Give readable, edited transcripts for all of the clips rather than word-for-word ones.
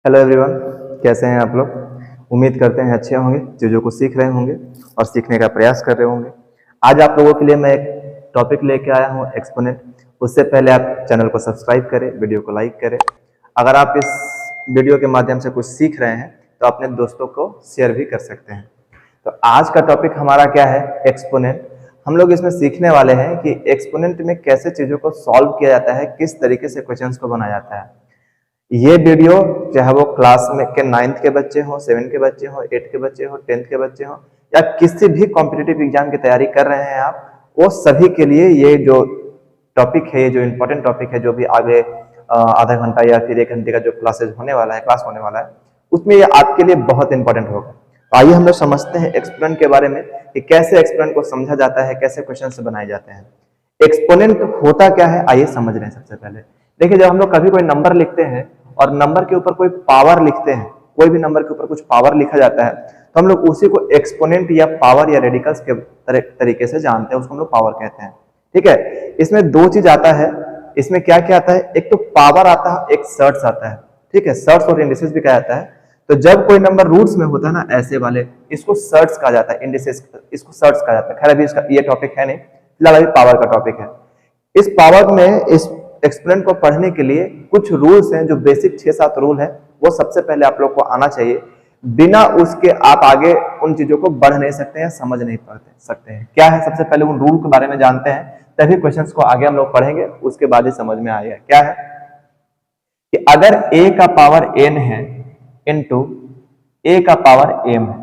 Hello everyone, कैसे हैं आप लोग। उम्मीद करते हैं अच्छे होंगे, चीज़ों को सीख रहे होंगे और सीखने का प्रयास कर रहे होंगे। आज आप लोगों के लिए मैं एक टॉपिक लेके आया हूं, एक्सपोनेंट। उससे पहले आप चैनल को सब्सक्राइब करें, वीडियो को लाइक करें। अगर आप इस वीडियो के माध्यम से कुछ सीख रहे हैं तो अपने दोस्तों को शेयर भी कर सकते हैं। तो आज का टॉपिक हमारा क्या है, एक्सपोनेंट। हम लोग इसमें सीखने वाले हैं कि एक्सपोनेंट में कैसे चीज़ों को सॉल्व किया जाता है, किस तरीके से क्वेश्चंस को बनाया जाता है। ये वीडियो चाहे वो क्लास में के 9th के बच्चे हो, 7 के बच्चे हो, 8 के बच्चे हो, 10th के बच्चे हो, या किसी भी कॉम्पिटिटिव एग्जाम की तैयारी कर रहे हैं आप, वो सभी के लिए ये जो टॉपिक है, ये जो इम्पोर्टेंट टॉपिक है, जो भी आगे आधा घंटा या फिर 1 घंटे का जो क्लास होने वाला है, उसमें ये आपके लिए बहुत इंपॉर्टेंट होगा। तो आइए हम लोग समझते हैं एक्सपोनेंट के बारे में कि कैसे एक्सपोनेंट को समझा जाता है, कैसे क्वेश्चन बनाए जाते हैं। एक्सपोनेंट होता क्या है, आइए समझ रहे हैं। सबसे पहले देखिए, जब हम लोग कभी कोई नंबर लिखते हैं और नंबर के ऊपर कोई पावर लिखते हैं, कोई भी नंबर के ऊपर कुछ पावर लिखा जाता है, तो हम लोग उसी को एक्सपोनेंट या पावर या रेडिकल्स के तरीके से जानते हैं, उसको हम लोग पावर कहते हैं। ठीक है, इसमें दो चीज आता है। इसमें क्या क्या आता है, एक तो पावर आता है, एक सर्ट्स आता है। ठीक है, सर्ट्स और इंडिसेस भी कहा जाता है। तो जब कोई नंबर रूट्स में होता है ना, ऐसे वाले, इसको सर्ट्स कहा जाता है, इंडिसेस इसको सर्ट्स कहा जाता है। खैर अभी इसका ये टॉपिक है नहीं, फिलहाल अभी पावर का टॉपिक है। इस पावर में, इस एक्सपोनेंट को पढ़ने के लिए कुछ रूल्स हैं, जो बेसिक 6-7 रूल है, वो सबसे पहले आप लोग को आना चाहिए। बिना उसके आप आगे उन चीजों को बढ़ नहीं सकते हैं, समझ नहीं सकते हैं। क्या है, सबसे पहले उन रूल के बारे में जानते हैं, तभी क्वेश्चंस को आगे हम लोग पढ़ेंगे, उसके बाद ही समझ में आएगा। क्या है कि अगर a का पावर n है इनटू a का पावर m है।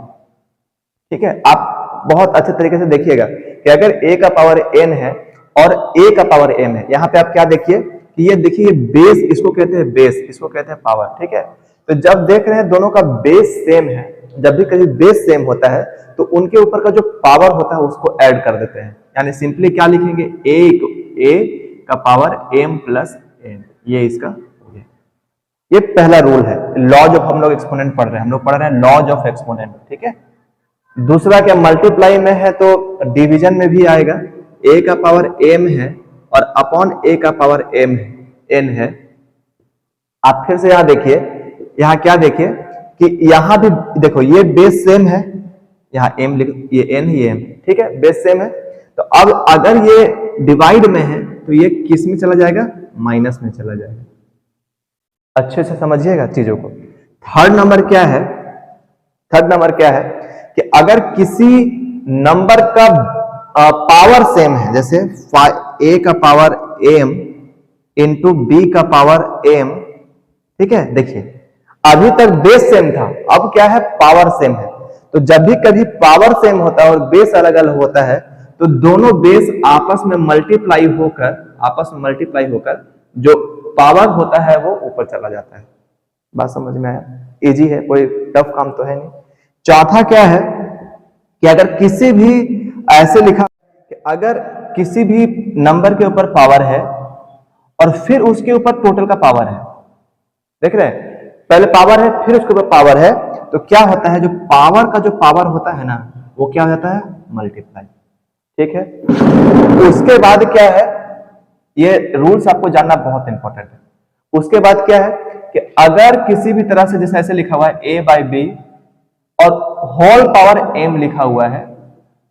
ठीक है, आप बहुत अच्छे तरीके से देखिएगा कि अगर a का पावर n है और a का पावर m है, यहाँ पे आप क्या देखिए कि ये देखिए बेस, इसको कहते हैं बेस, इसको कहते हैं पावर। ठीक है, तो जब देख रहे हैं दोनों का बेस सेम है, जब भी कभी बेस सेम होता है तो उनके ऊपर का जो पावर होता है उसको ऐड कर देते हैं। यानी सिंपली क्या लिखेंगे, a का पावर m प्लस n, ये इसका हो गया। ये पहला रूल है, लॉज ऑफ, हम लोग एक्सपोनेंट पढ़ रहे हैं, हम लोग पढ़ रहे हैं लॉज ऑफ एक्सपोनेंट। ठीक है, दूसरा क्या, मल्टीप्लाई में है तो डिवीजन में भी आएगा। a का पावर m है और अपॉन a का पावर m n है। आप फिर से यहां देखिए, यहां क्या देखिए कि यहां भी देखो ये बेस सेम है, यहां m लिख, ये n ही m। ठीक है, बेस सेम है। तो अब अगर ये डिवाइड में है तो ये किस में चला जाएगा, माइनस में चला जाएगा। अच्छे से समझिएगा चीजों को। थर्ड नंबर क्या है, थर्ड नंबर क्या है कि अगर किसी नंबर का पावर सेम है, जैसे a का पावर m इंटू b का पावर m। ठीक है, देखिए अभी तक बेस सेम था, अब क्या है, पावर सेम है। तो जब भी कभी पावर सेम होता है और बेस अलग अलग होता है तो दोनों बेस आपस में मल्टीप्लाई होकर जो पावर होता है वो ऊपर चला जाता है। बात समझ में आया, इजी है, कोई टफ काम तो है नहीं। चौथा क्या है कि अगर किसी भी ऐसे लिखा कि अगर किसी भी नंबर के ऊपर पावर है और फिर उसके ऊपर टोटल का पावर है, देख रहे हैं, पहले पावर है फिर उसके ऊपर पावर है, तो क्या होता है, जो पावर का जो पावर होता है ना, वो क्या हो जाता है, मल्टीप्लाई। ठीक है, तो उसके बाद क्या है, ये रूल्स आपको जानना बहुत इंपॉर्टेंट है। उसके बाद क्या है कि अगर किसी भी तरह से, जैसे ऐसे लिखा हुआ है a बाई बी और होल पावर m लिखा हुआ है,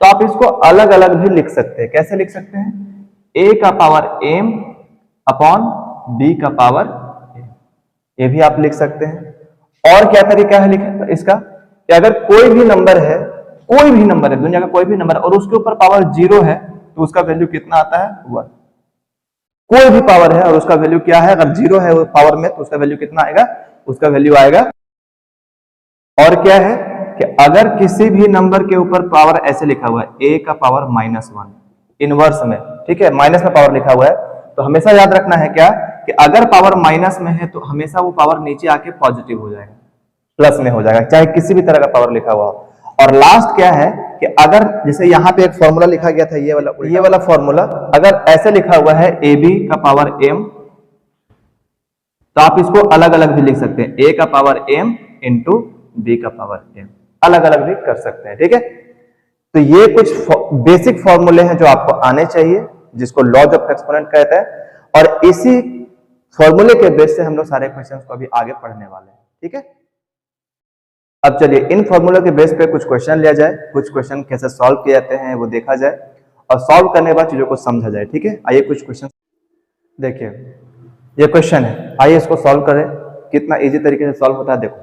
तो आप इसको अलग अलग भी लिख सकते हैं। कैसे लिख सकते हैं, a का पावर m अपॉन b का पावर m, ये भी आप लिख सकते हैं। और क्या तरीका है लिखने इसका कि अगर कोई भी नंबर है, दुनिया का कोई भी नंबर और उसके ऊपर पावर 0 है तो उसका वैल्यू कितना आता है, 1। कोई भी पावर है और उसका वैल्यू क्या है, अगर 0 है वो पावर में तो उसका वैल्यू कितना आएगा, उसका वैल्यू आएगा। और क्या है कि अगर किसी भी नंबर के ऊपर पावर ऐसे लिखा हुआ है, a का पावर -1 इनवर्स में, ठीक है, माइनस में पावर लिखा हुआ है, तो हमेशा याद रखना है क्या कि अगर पावर माइनस में है तो हमेशा वो पावर नीचे आके पॉजिटिव हो जाएगा, प्लस में हो जाएगा, चाहे किसी भी तरह का पावर लिखा हुआ हो। और लास्ट क्या है कि अगर जैसे यहाँ पे एक फॉर्मूला लिखा गया था, ये वाला फॉर्मूला, अगर ऐसे लिखा हुआ है ab का पावर m, तो आप इसको अलग अलग भी लिख सकते हैं, a का पावर m इंटू b का पावर m, अलग अलग भी कर सकते हैं। ठीक है, तो ये कुछ बेसिक फॉर्मूले हैं जो आपको आने चाहिए, जिसको लॉज ऑफ एक्सपोनेंट कहते हैं। और इसी फॉर्मूले के बेस से हम लोग सारे क्वेश्चंस को अभी आगे पढ़ने वाले हैं। ठीक है। अब चलिए इन फॉर्मूला के बेस पे कुछ क्वेश्चन लिया जाए, कुछ क्वेश्चन कैसे सॉल्व किए जाते हैं वो देखा जाए और सॉल्व करने के बाद चीजों को समझा जाए। ठीक है, आइए कुछ क्वेश्चन देखिए। ये क्वेश्चन है, आइए इसको सॉल्व करें। कितना इजी तरीके से सॉल्व होता है देखो।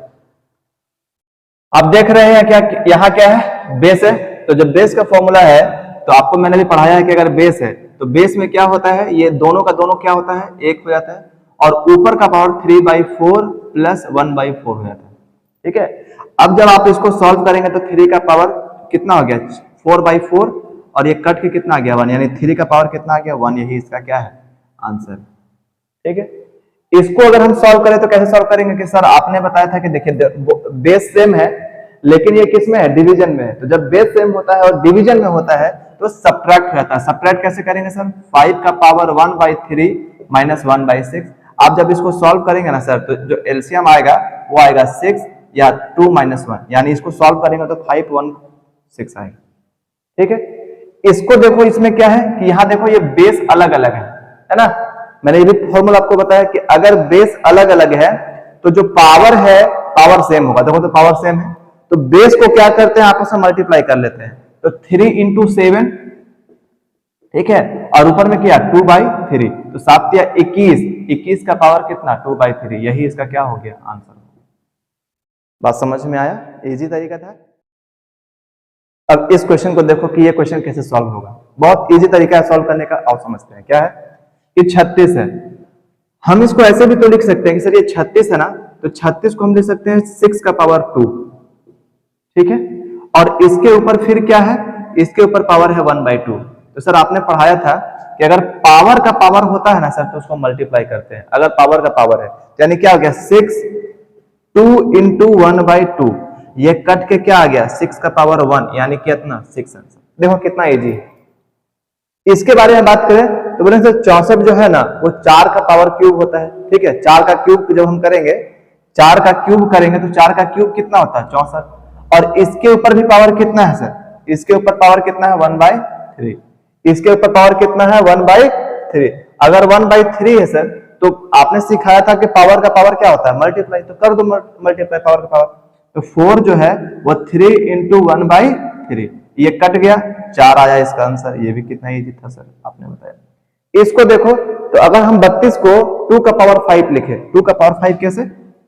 आप देख रहे हैं क्या, यहाँ क्या है, बेस है। तो जब बेस का फॉर्मूला है तो आपको मैंने भी पढ़ाया है कि अगर बेस है तो बेस में क्या होता है, ये दोनों का दोनों क्या होता है, एक हो जाता है और ऊपर का पावर 3/4 प्लस 1/4 हो जाता है। ठीक है, अब जब आप इसको सॉल्व करेंगे तो 3 का पावर कितना हो गया, 4/4 और ये कट के कितना आ गया 1, यानी 3 का पावर कितना आ गया 1। यही इसका क्या है आंसर। ठीक है, इसको अगर हम सॉल्व करें तो कैसे सॉल्व करेंगे कि सर आपने बताया था कि देखिए बेस सेम है लेकिन ये किस में है, डिवीजन में है। तो जब बेस सेम होता है और डिवीजन में होता है तो सब्ट्रैक्ट हो जाता है। सब्ट्रैक्ट कैसे करेंगे सर, 5 का पावर 1/3 माइनस 1/6। आप जब इसको सॉल्व करेंगे ना सर तो जो एलसीएम आएगा वो आएगा 6 या 2 - 1, यानी इसको सॉल्व करेंगे तो 516 आएगा। ठीक है, इसको देखो, इसमें क्या है कि यहाँ देखो ये बेस अलग अलग है ना। मैंने ये भी फॉर्मूला आपको बताया कि अगर बेस अलग अलग है तो जो पावर है पावर सेम होगा। देखो तो पावर सेम है तो बेस को क्या करते हैं, आपस में मल्टीप्लाई कर लेते हैं। तो 3 × 7, ठीक है, और ऊपर में क्या 2/3, तो 7 या 21, 21 का पावर कितना 2/3। यही इसका क्या हो गया आंसर। बात समझ में आया, इजी तरीका था। अब इस क्वेश्चन को देखो कि ये क्वेश्चन कैसे सॉल्व होगा। बहुत इजी तरीका है सॉल्व करने का, आओ समझते हैं। क्या है कि 36 है, हम इसको ऐसे भी तो लिख सकते हैं कि सर ये 36 है ना, तो 36 को हम लिख सकते हैं 6 का पावर 2। ठीक है, और इसके ऊपर फिर क्या है, इसके ऊपर पावर है 1/2। तो सर आपने पढ़ाया था कि अगर पावर का पावर होता है ना सर तो उसको मल्टीप्लाई करते हैं। अगर पावर का पावर है यानी क्या हो गया 6, 2 × 1/2, ये कट के क्या आ गया 6 का पावर 1, यानी कितना 6 आंसर। देखो कितना इजी है। इसके बारे में बात करें तो बोले सर 64 जो है ना वो 4 का पावर क्यूब होता है। ठीक है, 4 का क्यूब जब हम करेंगे, 4 का क्यूब करेंगे तो 4 का क्यूब कितना होता है 64, और इसके ऊपर भी पावर कितना है सर, इसके ऊपर पावर कितना है 1/3, इसके ऊपर पावर कितना है 1/3। अगर 1/3 है सर तो आपने सिखाया था कि पावर का पावर क्या होता है मल्टीप्लाई, तो कर दो मल्टीप्लाई पावर का पावर। तो 4 जो है वो 3 × 1/3, ये कट गया 4 आया इसका आंसर। ये भी कितना इजी था सर आपने बताया। इसको देखो तो अगर हम 32 को 2 का पावर 5 लिखे, 2 का पावर 5 कैसे,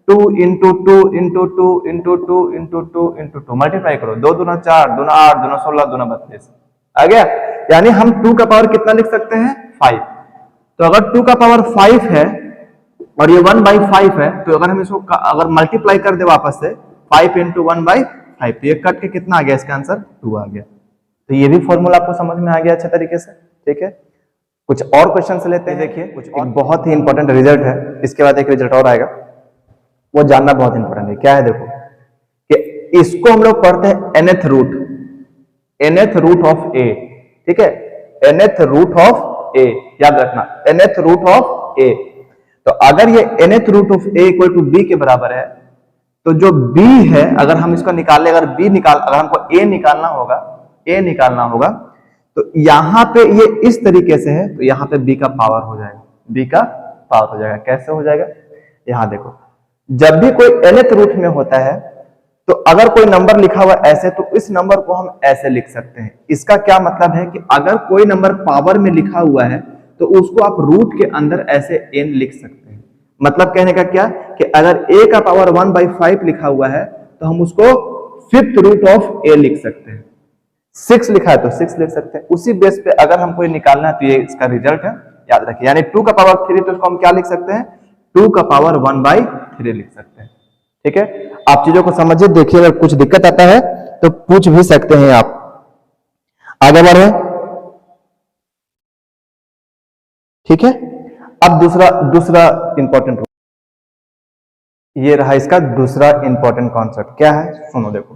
2 × 2 × 2 × 2 × 2 × 2 मल्टीप्लाई करो, 2 दूना 4, 2 8, 2 16, 2 32 आ गया। यानी हम 2 का पावर कितना लिख सकते हैं 5। तो अगर 2 का पावर 5 है और ये 1/5 है तो अगर हम इसको अगर मल्टीप्लाई कर दे वापस से 5 × 1/5 तो ये कट के कितना आ गया इसका आंसर 2 आ गया। तो ये भी फॉर्मूला आपको समझ में आ गया अच्छे तरीके से। ठीक है, कुछ और क्वेश्चन से लेते हैं। देखिए कुछ और बहुत ही इंपॉर्टेंट रिजल्ट है, इसके बाद एक रिजल्ट और आएगा, वो जानना बहुत इंपॉर्टेंट है। क्या है देखो कि इसको हम लोग पढ़ते हैं nth रूट ऑफ a। ठीक है, nth रूट ऑफ a याद रखना, nth रूट ऑफ a। तो अगर ये nth root of a = b के बराबर है तो जो b है अगर हम इसको निकाले, अगर हमको a निकालना होगा तो यहां पे ये इस तरीके से है तो यहां पे b का पावर हो जाएगा, b का पावर हो जाएगा। कैसे हो जाएगा, यहां देखो, जब भी कोई nth रूट में होता है तो अगर कोई नंबर लिखा हुआ ऐसे तो इस नंबर को हम ऐसे लिख सकते हैं। इसका क्या मतलब है कि अगर कोई नंबर पावर में लिखा हुआ है तो उसको आप रूट के अंदर ऐसे n लिख सकते हैं। मतलब कहने का क्या कि अगर a का पावर 1/5 लिखा हुआ है तो हम उसको 5th रूट ऑफ a लिख सकते हैं। 6 लिखा है तो 6 लिख सकते हैं। उसी बेस पे अगर हमको ये निकालना है तो ये इसका रिजल्ट है, याद रखिए। यानी 2 का पावर 3 तो उसको हम क्या लिख सकते हैं 2 का पावर 1/3 लिख सकते हैं। ठीक है, आप चीजों को समझिए। देखिए अगर कुछ दिक्कत आता है तो पूछ भी सकते हैं आप। आगे बढ़े। ठीक है, अब दूसरा इंपॉर्टेंट, ये रहा इसका दूसरा इंपॉर्टेंट कॉन्सेप्ट। क्या है सुनो, देखो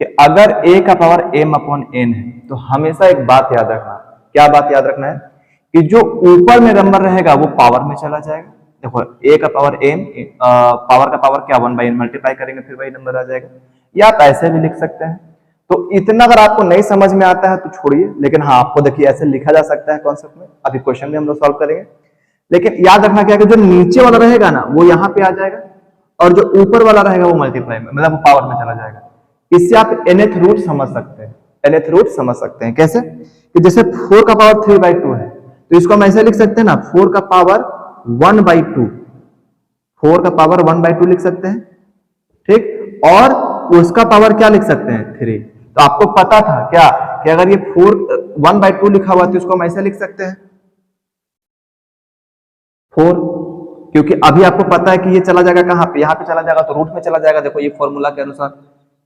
कि अगर a का पावर m/n है तो हमेशा एक बात याद रखना। क्या बात याद रखना है कि जो ऊपर में नंबर रहेगा वो पावर में चला जाएगा। देखो a का पावर m, पावर का पावर क्या 1/n मल्टीप्लाई करेंगे फिर वही नंबर आ जाएगा, या आप ऐसे भी लिख सकते हैं। तो इतना अगर आपको नहीं समझ में आता है तो छोड़िए, लेकिन हाँ आपको देखिए ऐसे लिखा जा सकता है कॉन्सेप्ट में। अभी क्वेश्चन में हम लोग सॉल्व करेंगे, लेकिन याद रखना क्या कि जो नीचे वाला रहेगा ना वो यहाँ पे आ जाएगा और जो ऊपर वाला रहेगा वो मल्टीप्लाई में, मतलब वो पावर में चला जाएगा। इससे आप nth रूट समझ सकते हैं, nth रूट समझ सकते हैं। कैसे? कि जैसे 4 का पावर 3/2 है, तो इसको हम ऐसे लिख सकते हैं ना, 4 का पावर 1/2, 4 का पावर 1/2 लिख सकते हैं, ठीक। और उसका पावर क्या लिख सकते हैं? 3। तो आपको पता था क्या कि अगर ये 1/2 लिखा हुआ तो इसको हम ऐसे लिख सकते हैं 4, क्योंकि अभी आपको पता है कि ये चला जाएगा कहां पे, यहां पे चला जाएगा, तो रूट में चला जाएगा। देखो ये फॉर्मूला के अनुसार,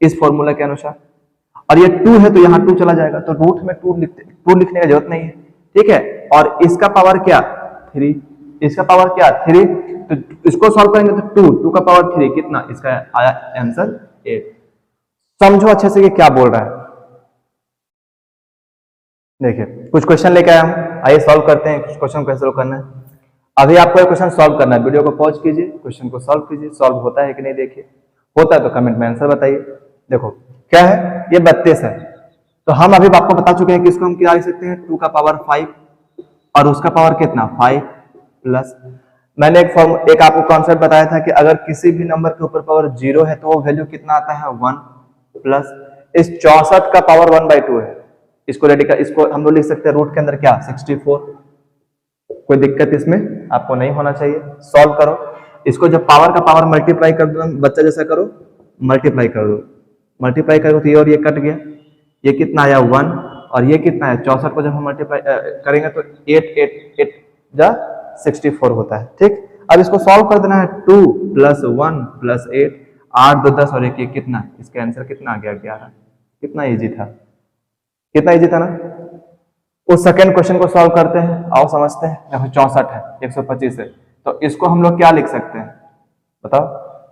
इस फॉर्मूला के अनुसार, और ये 2 है तो यहाँ 2 चला जाएगा, तो रूट में 2 लिखने की जरूरत नहीं है, ठीक है। और इसका पावर क्या? 3, इसका पावर क्या? 3। तो इसको सॉल्व करेंगे तो 2 का पावर 3 कितना? इसका आया आंसर 8। समझो अच्छे से कि क्या बोल रहा है। देखिए कुछ क्वेश्चन लेके आया हूं, आइए सॉल्व करते हैं। कुछ क्वेश्चन कैसे सॉल्व करना है, अभी आपको क्वेश्चन सॉल्व करना है। वीडियो को पॉज कीजिए, क्वेश्चन को सॉल्व कीजिए, सॉल्व होता है कि नहीं देखिए। होता है तो कमेंट में आंसर बताइए। देखो क्या है, ये 32 है, तो हम अभी आपको बता चुके हैं कि इसको हम क्या लिख सकते हैं, 2 का पावर 5 और उसका पावर कितना 5 प्लस, मैंने एक आपको कॉन्सेप्ट बताया था कि अगर किसी भी नंबर के ऊपर पावर 0 है तो वो वैल्यू कितना आता है 1 प्लस, इस 64 का पावर 1/2 है, इसको रेडी कर, इसको हम लोग लिख सकते हैं रूट के अंदर क्या 64। कोई दिक्कत इसमें आपको नहीं होना चाहिए। सॉल्व करो इसको, जब पावर का पावर मल्टीप्लाई कर दो, बच्चा जैसा करो, मल्टीप्लाई कर दो, मल्टीप्लाई करो तो ये और ये कट गया, ये कितना आया 1 और ये कितना है 64 को जब हम मल्टीप्लाई करेंगे तो 8 जा 64 होता है, ठीक। अब इसको सॉल्व कर देना है, 2 + 1 + 8, 8 2 10 और 1 1 कितना, इसका आंसर कितना आ गया 11। कितना इजी था, कितना इजी था ना। उस सेकंड क्वेश्चन को सॉल्व करते हैं, आओ समझते हैं। देखो 64 है, 125 है, तो इसको हम लोग क्या लिख सकते हैं बताओ।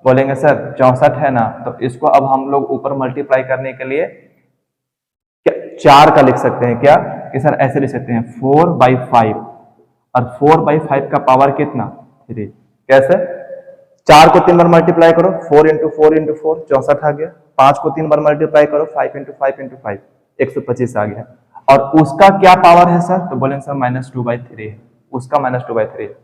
बोलेंगे सर 64 है ना, तो इसको अब हम लोग ऊपर मल्टीप्लाई करने के लिए 4 का लिख सकते हैं क्या, कि सर ऐसे लिख सकते हैं 4/5, और 4/5 का पावर कितना 3। कैसे? 4 को 3 बार मल्टीप्लाई करो, 4 × 4 × 4 64 आ गया, 5 को 3 बार मल्टीप्लाई करो, 5 × 5 × 5 125 आ गया। और उसका क्या पावर है सर, तो बोलेंगे सर -2/3 है, उसका -2/3 है।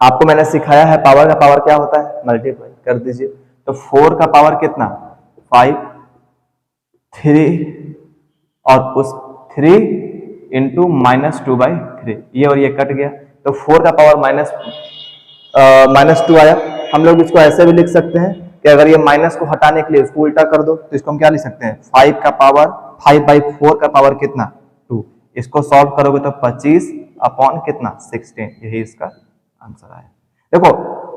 आपको मैंने सिखाया है पावर का पावर क्या होता है, मल्टीप्लाई कर दीजिए। तो 4 का पावर कितना 5, 3 और उस 3 × -2/3, ये और ये कट गया, तो 4 का पावर -2 आया। हम लोग इसको ऐसे भी लिख सकते हैं कि अगर ये माइनस को हटाने के लिए इसको उल्टा कर दो, तो इसको हम क्या लिख सकते हैं 5 का पावर 5/4 का पावर कितना 2। इसको सॉल्व करोगे तो 25 अपॉन कितना 16, यही इसका आंसर आया। देखो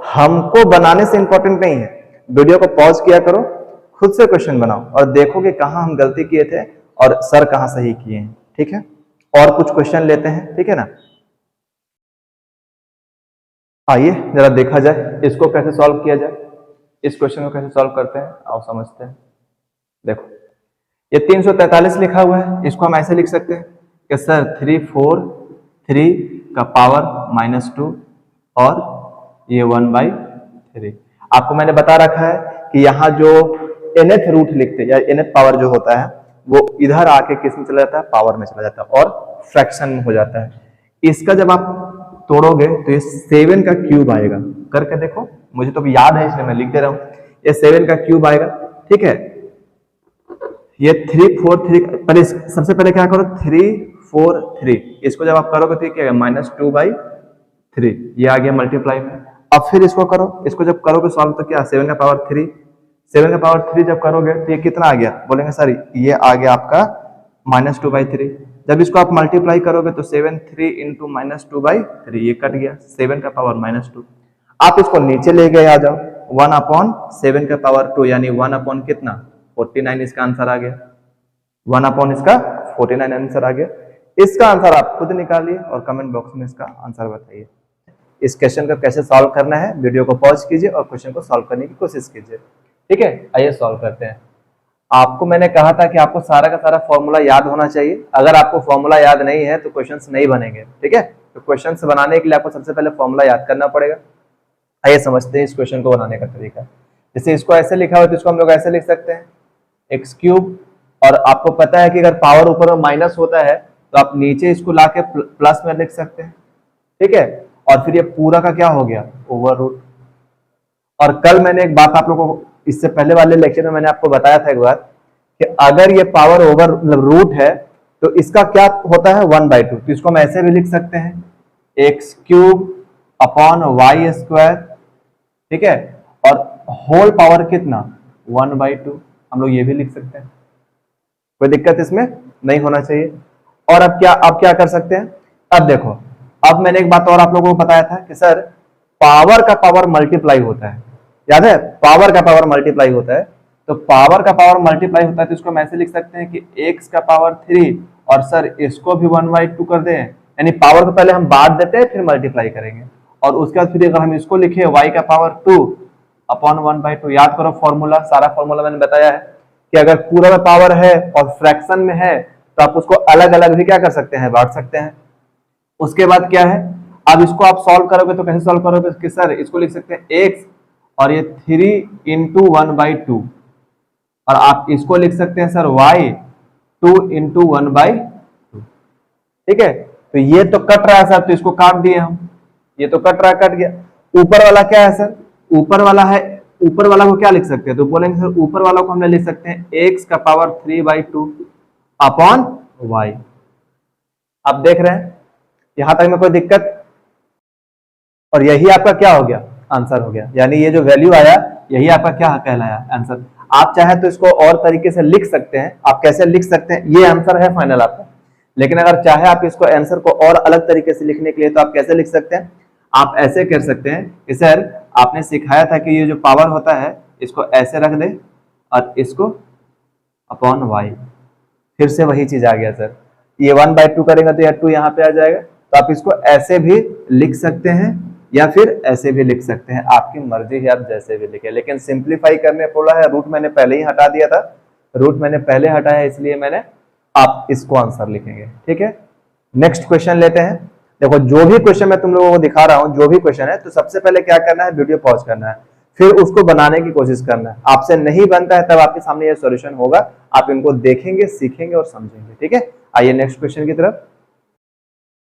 हमको बनाने से इंपॉर्टेंट नहीं है, वीडियो को पॉज किया करो, खुद से क्वेश्चन बनाओ और देखो कि कहां हम गलती किए थे और सर कहां सही किए हैं, ठीक है। और कुछ क्वेश्चन लेते हैं, ठीक है ना। आइए जरा देखा जाए इसको कैसे सॉल्व किया जाए, इस क्वेश्चन को कैसे सॉल्व करते हैं, आओ समझते हैं। देखो ये 343 लिखा हुआ है, इसको हम ऐसे लिख सकते हैं कि सर 3 का पावर -2 और ये 1/3। आपको मैंने बता रखा है कि यहाँ जो nth रूट लिखते हैं या nth पावर जो होता है वो इधर आके किस में चला जाता है, पावर में चला जाता है और फ्रैक्शन में हो जाता है। इसका जब आप तोड़ोगे तो ये 7 का क्यूब आएगा, करके देखो, मुझे तो याद है इसलिए मैं लिख दे रहा हूं, ये 7 का क्यूब आएगा, ठीक है। ये 3 4 3, पहले सबसे पहले क्या करो 3 4 3, इसको जब आप करोगे तो क्या -2/3, ये आ गया मल्टीप्लाई में। अब फिर इसको करो, इसको जब करोगे सॉल्व तो क्या 7 का पावर 3, 7 का पावर 3 जब करोगे तो ये कितना आ गया, बोलेंगे सर ये आ गया आपका -2/3। जब इसको आप मल्टीप्लाई करोगे तो 7 3 × -2/3, ये कट गया, 7 का पावर -2। आप इसको नीचे ले गए, आ जाओ 1/7 का पावर 2, यानी 1/ कितना 49, इसका आंसर आ गया। 1/ इसका 49 आंसर आ गया। इसका आंसर आप खुद निकालिए और कमेंट बॉक्स में इसका आंसर बताइए। इस क्वेश्चन को कैसे सॉल्व करना है, वीडियो को पॉज कीजिए और क्वेश्चन को सॉल्व करने की कोशिश कीजिए, ठीक है। आइए सॉल्व करते हैं। आपको मैंने कहा था कि आपको सारा का सारा फॉर्मूला याद होना चाहिए, अगर आपको फॉर्मूला याद नहीं है तो क्वेश्चंस नहीं बनेंगे, ठीक है। तो क्वेश्चंस बनाने के लिए आपको सबसे पहले फॉर्मूला याद करना पड़ेगा। आइए समझते हैं इस क्वेश्चन को बनाने का तरीका। जैसे इसको ऐसे लिखा हो तो इसको हम लोग ऐसे लिख सकते हैं x3, और आपको पता है कि अगर पावर ऊपर में माइनस होता है तो आप नीचे इसको लाके प्लस में लिख सकते हैं, ठीक है। और फिर ये पूरा का क्या हो गया ओवर रूट, और कल मैंने एक बात आप लोगों को, इससे पहले वाले लेक्चर में मैंने आपको बताया था एक बार कि अगर ये पावर ओवर मतलब रूट है तो इसका क्या होता है 1/2। तो इसको हम ऐसे भी लिख सकते हैं x cube upon y square, ठीक है, और होल पावर कितना 1/2, हम लोग ये भी लिख सकते हैं, कोई दिक्कत इसमें नहीं होना चाहिए। और अब क्या कर सकते हैं, अब देखो, अब मैंने एक बात और आप लोगों को बताया था कि सर पावर का पावर मल्टीप्लाई होता है, याद है, पावर का पावर मल्टीप्लाई होता है। तो पावर का पावर मल्टीप्लाई होता है तो इसको हम ऐसे लिख सकते हैं कि x का पावर 3 और सर इसको भी 1/2 कर दें, यानी पावर को पहले हम बांट देते हैं फिर मल्टीप्लाई करेंगे, और उसके बाद फिर अगर हम इसको लिखे y का पावर 2 अपॉन 1/2, याद करो फॉर्मूला, सारा फॉर्मूला मैंने बताया है कि अगर पूरा में पावर है और फ्रैक्शन में है तो आप उसको अलग अलग भी क्या कर सकते हैं, बांट सकते हैं। उसके बाद क्या है, अब इसको आप सॉल्व करोगे तो कैसे सॉल्व करोगे कि सर इसको लिख सकते हैं x और ये 3 इंटू 1/2, और आप इसको लिख सकते हैं सर y 2 इंटू 1/2, ठीक है। तो ये तो कट रहा है सर, तो इसको काट दिए हम, ये तो कट रहा है, कट गया। ऊपर वाला क्या है सर, ऊपर वाला है, ऊपर वाला को क्या लिख सकते हैं, तो बोलेंगे सर ऊपर वाला को हमने लिख सकते हैं x का पावर 3/2 अपॉन y। आप देख रहे हैं यहां तक में कोई दिक्कत, और यही आपका क्या हो गया, आंसर हो गया, यानी ये जो वैल्यू आया यही आपका क्या कहलाया, आंसर। आप चाहे तो इसको और तरीके से लिख सकते हैं, आप कैसे लिख सकते हैं, ये आंसर है फाइनल आपका। लेकिन अगर चाहे आप इसको आंसर को और अलग तरीके से लिखने के लिए तो आप कैसे लिख सकते हैं, आप ऐसे कर सकते हैं कि सर आपने सिखाया था कि ये जो पावर होता है इसको ऐसे रख दे और इसको अपॉन वाई, फिर से वही चीज आ गया सर, ये 1/2 करेगा तो यह 2 यहाँ पे आ जाएगा। तो आप इसको ऐसे भी लिख सकते हैं या फिर ऐसे भी लिख सकते हैं, आपकी मर्जी है, आप जैसे भी लिखे। लेकिन सिंप्लीफाई करने बोला है, रूट मैंने पहले ही हटा दिया था, रूट मैंने पहले हटाया है, इसलिए मैंने आप इसको आंसर लिखेंगे, ठीक है। नेक्स्ट क्वेश्चन लेते हैं। देखो जो भी क्वेश्चन मैं तुम लोगों को दिखा रहा हूं, जो भी क्वेश्चन है, तो सबसे पहले क्या करना है, वीडियो पॉज करना है, फिर उसको बनाने की कोशिश करना है। आपसे नहीं बनता है तब आपके सामने ये सॉल्यूशन होगा, आप इनको देखेंगे, सीखेंगे और समझेंगे, ठीक है। आइए नेक्स्ट क्वेश्चन की तरफ।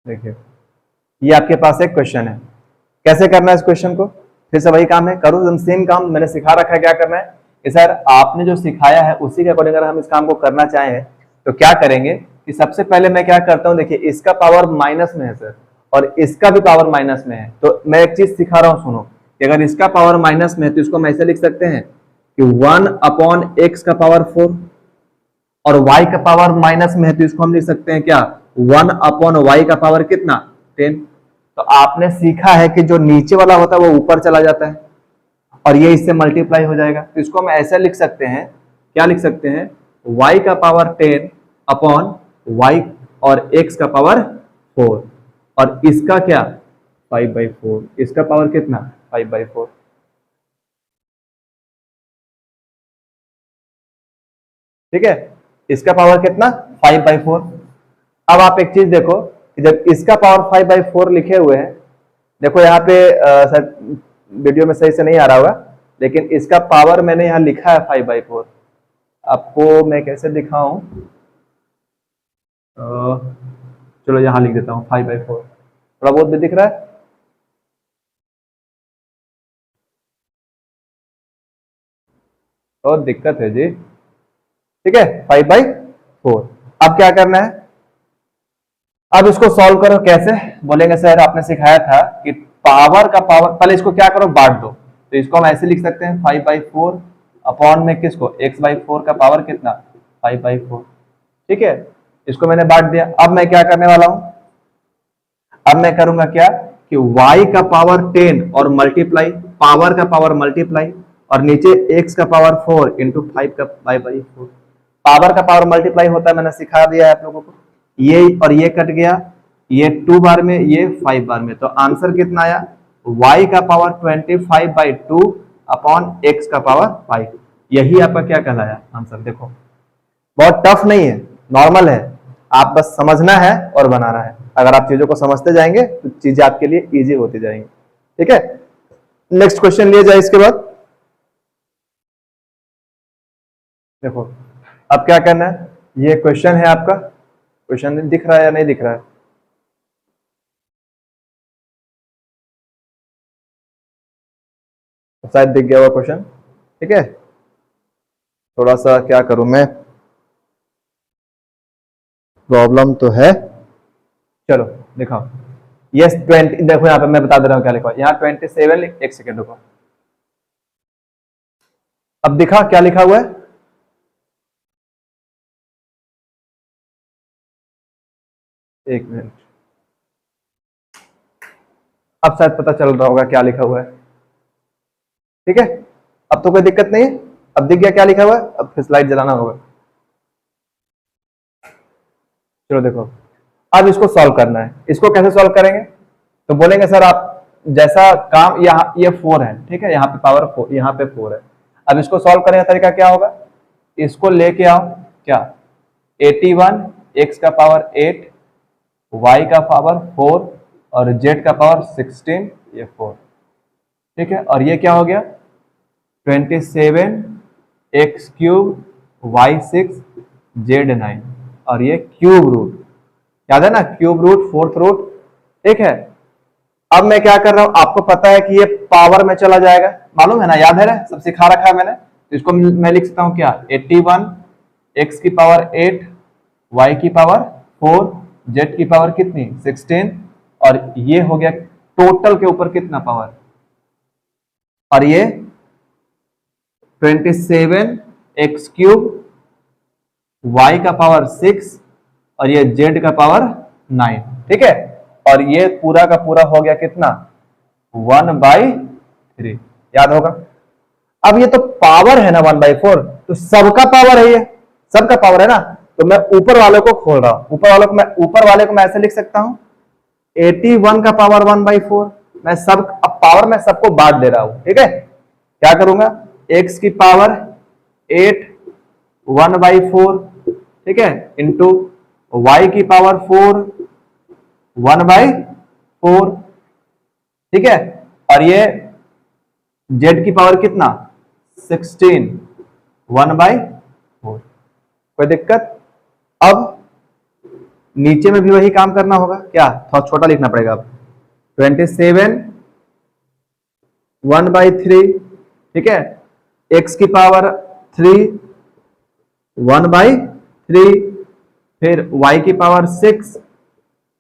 देखिए ये आपके पास एक क्वेश्चन है, कैसे करना है इस क्वेश्चन को, फिर से वही काम है, करो एकदम सेम काम मैंने सिखा रखा है। क्या करना है कि सर आपने जो सिखाया है उसी के अकॉर्डिंग अगर हम इस काम को करना चाहें तो क्या करेंगे कि सबसे पहले मैं क्या करता हूं, देखिए इसका पावर माइनस में है सर और इसका भी पावर माइनस में है, तो मैं एक चीज सिखा रहा हूं, सुनो कि अगर इसका पावर माइनस में है तो इसको हम ऐसे लिख सकते हैं कि 1/x का पावर 4, और y का पावर माइनस में है तो इसको हम लिख सकते हैं क्या, 1/y का पावर कितना 10। तो आपने सीखा है कि जो नीचे वाला होता है वो ऊपर चला जाता है और ये इससे मल्टीप्लाई हो जाएगा, तो इसको हम ऐसे लिख सकते हैं, क्या लिख सकते हैं, y का पावर 10 अपॉन y और x का पावर 4, और इसका क्या 5/4, इसका पावर कितना 5/4, ठीक है, इसका पावर कितना 5/4। अब आप एक चीज देखो कि जब इसका पावर 5/4 लिखे हुए हैं, देखो यहाँ पे शायद वीडियो में सही से नहीं आ रहा होगा, लेकिन इसका पावर मैंने यहाँ लिखा है 5/4, आपको मैं कैसे दिखाऊं, चलो यहाँ लिख देता हूँ 5/4, थोड़ा बहुत भी दिख रहा है, बहुत दिक्कत है जी, ठीक है 5/4। अब क्या करना है, अब इसको सॉल्व करो, कैसे बोलेंगे सर आपने सिखाया था कि पावर का पावर, पहले इसको क्या करो बांट दो, तो इसको हम ऐसे लिख सकते हैं 5/4 अपॉन में किसको x/4 का पावर कितना 5/4, ठीक है, इसको मैंने बांट दिया। अब मैं क्या करने वाला हूं, अब मैं करूंगा क्या कि y का पावर 10 और मल्टीप्लाई, पावर का पावर मल्टीप्लाई, और नीचे x का पावर 4 इंटू 5 का 5/4, पावर का पावर मल्टीप्लाई होता है, मैंने सिखा दिया है आप लोगों को, ये और ये कट गया, ये 2 बार में, ये 5 बार में, तो आंसर कितना आया y का पावर 25/2 अपॉन x का पावर 5, यही आपका क्या कहलाया आंसर। देखो बहुत टफ नहीं है, नॉर्मल है, आप बस समझना है और बनाना है, अगर आप चीजों को समझते जाएंगे तो चीजें आपके लिए इजी होती जाएंगी, ठीक है। नेक्स्ट क्वेश्चन लिया जाए इसके बाद। देखो अब क्या करना है, ये क्वेश्चन है आपका, क्वेश्चन दिख रहा है या नहीं दिख रहा है, शायद दिख गया हुआ क्वेश्चन। ठीक है, थोड़ा सा क्या करूं मैं, प्रॉब्लम तो है। चलो दिखाओ। यस 20, देखो यहाँ पे मैं बता दे रहा हूँ क्या लिखा हुआ है। यहाँ 27, एक सेकेंड रुको, अब दिखा क्या लिखा हुआ है। एक मिनट, अब शायद पता चल रहा होगा क्या लिखा हुआ है। ठीक है, अब तो कोई दिक्कत नहीं है, अब दिख गया क्या लिखा हुआ है। अब फिर स्लाइड जलाना होगा। चलो देखो, अब इसको सॉल्व करना है। इसको कैसे सॉल्व करेंगे, तो बोलेंगे सर आप जैसा काम, यहाँ ये 4 है, ठीक है, यहाँ पे पावर 4, यहाँ पे 4 है। अब इसको सॉल्व करने का तरीका क्या होगा, इसको लेके आओ क्या, 81, x का पावर 8, y का पावर 4 और z का पावर 16, ये 4। ठीक है, और ये क्या हो गया, 27 x क्यूब y 6 z 9, और ये क्यूब रूट, याद है ना, क्यूब रूट, फोर्थ रूट। ठीक है, अब मैं क्या कर रहा हूं, आपको पता है कि ये पावर में चला जाएगा, मालूम है ना, याद है ना, सब सिखा रखा है मैंने। तो इसको मैं लिख सकता हूं क्या, 81 x की पावर 8, y की पावर 4, z की पावर कितनी 16, और ये हो गया टोटल के ऊपर कितना पावर, और ये 27 x क्यूब, y का पावर 6 और ये z का पावर 9। ठीक है, और ये पूरा का पूरा हो गया कितना, 1/3, याद होगा। अब ये तो पावर है ना 1/4, तो सबका पावर है, ये सबका पावर है ना, तो मैं ऊपर वाले को खोल रहा हूं, ऊपर वाले को मैं ऐसे लिख सकता हूं, 81 का पावर 1/4, मैं सब, अब पावर में सबको बांट दे रहा हूं। ठीक है, क्या करूंगा, x की पावर 8 1/4, ठीक है, इंटू y की पावर 4 1/4, ठीक है, और ये z की पावर कितना 16 1/4। कोई दिक्कत। अब नीचे में भी वही काम करना होगा, क्या, थोड़ा छोटा लिखना पड़ेगा। अब 27 1/3, ठीक है, x की पावर 3 1/3, फिर y की पावर 6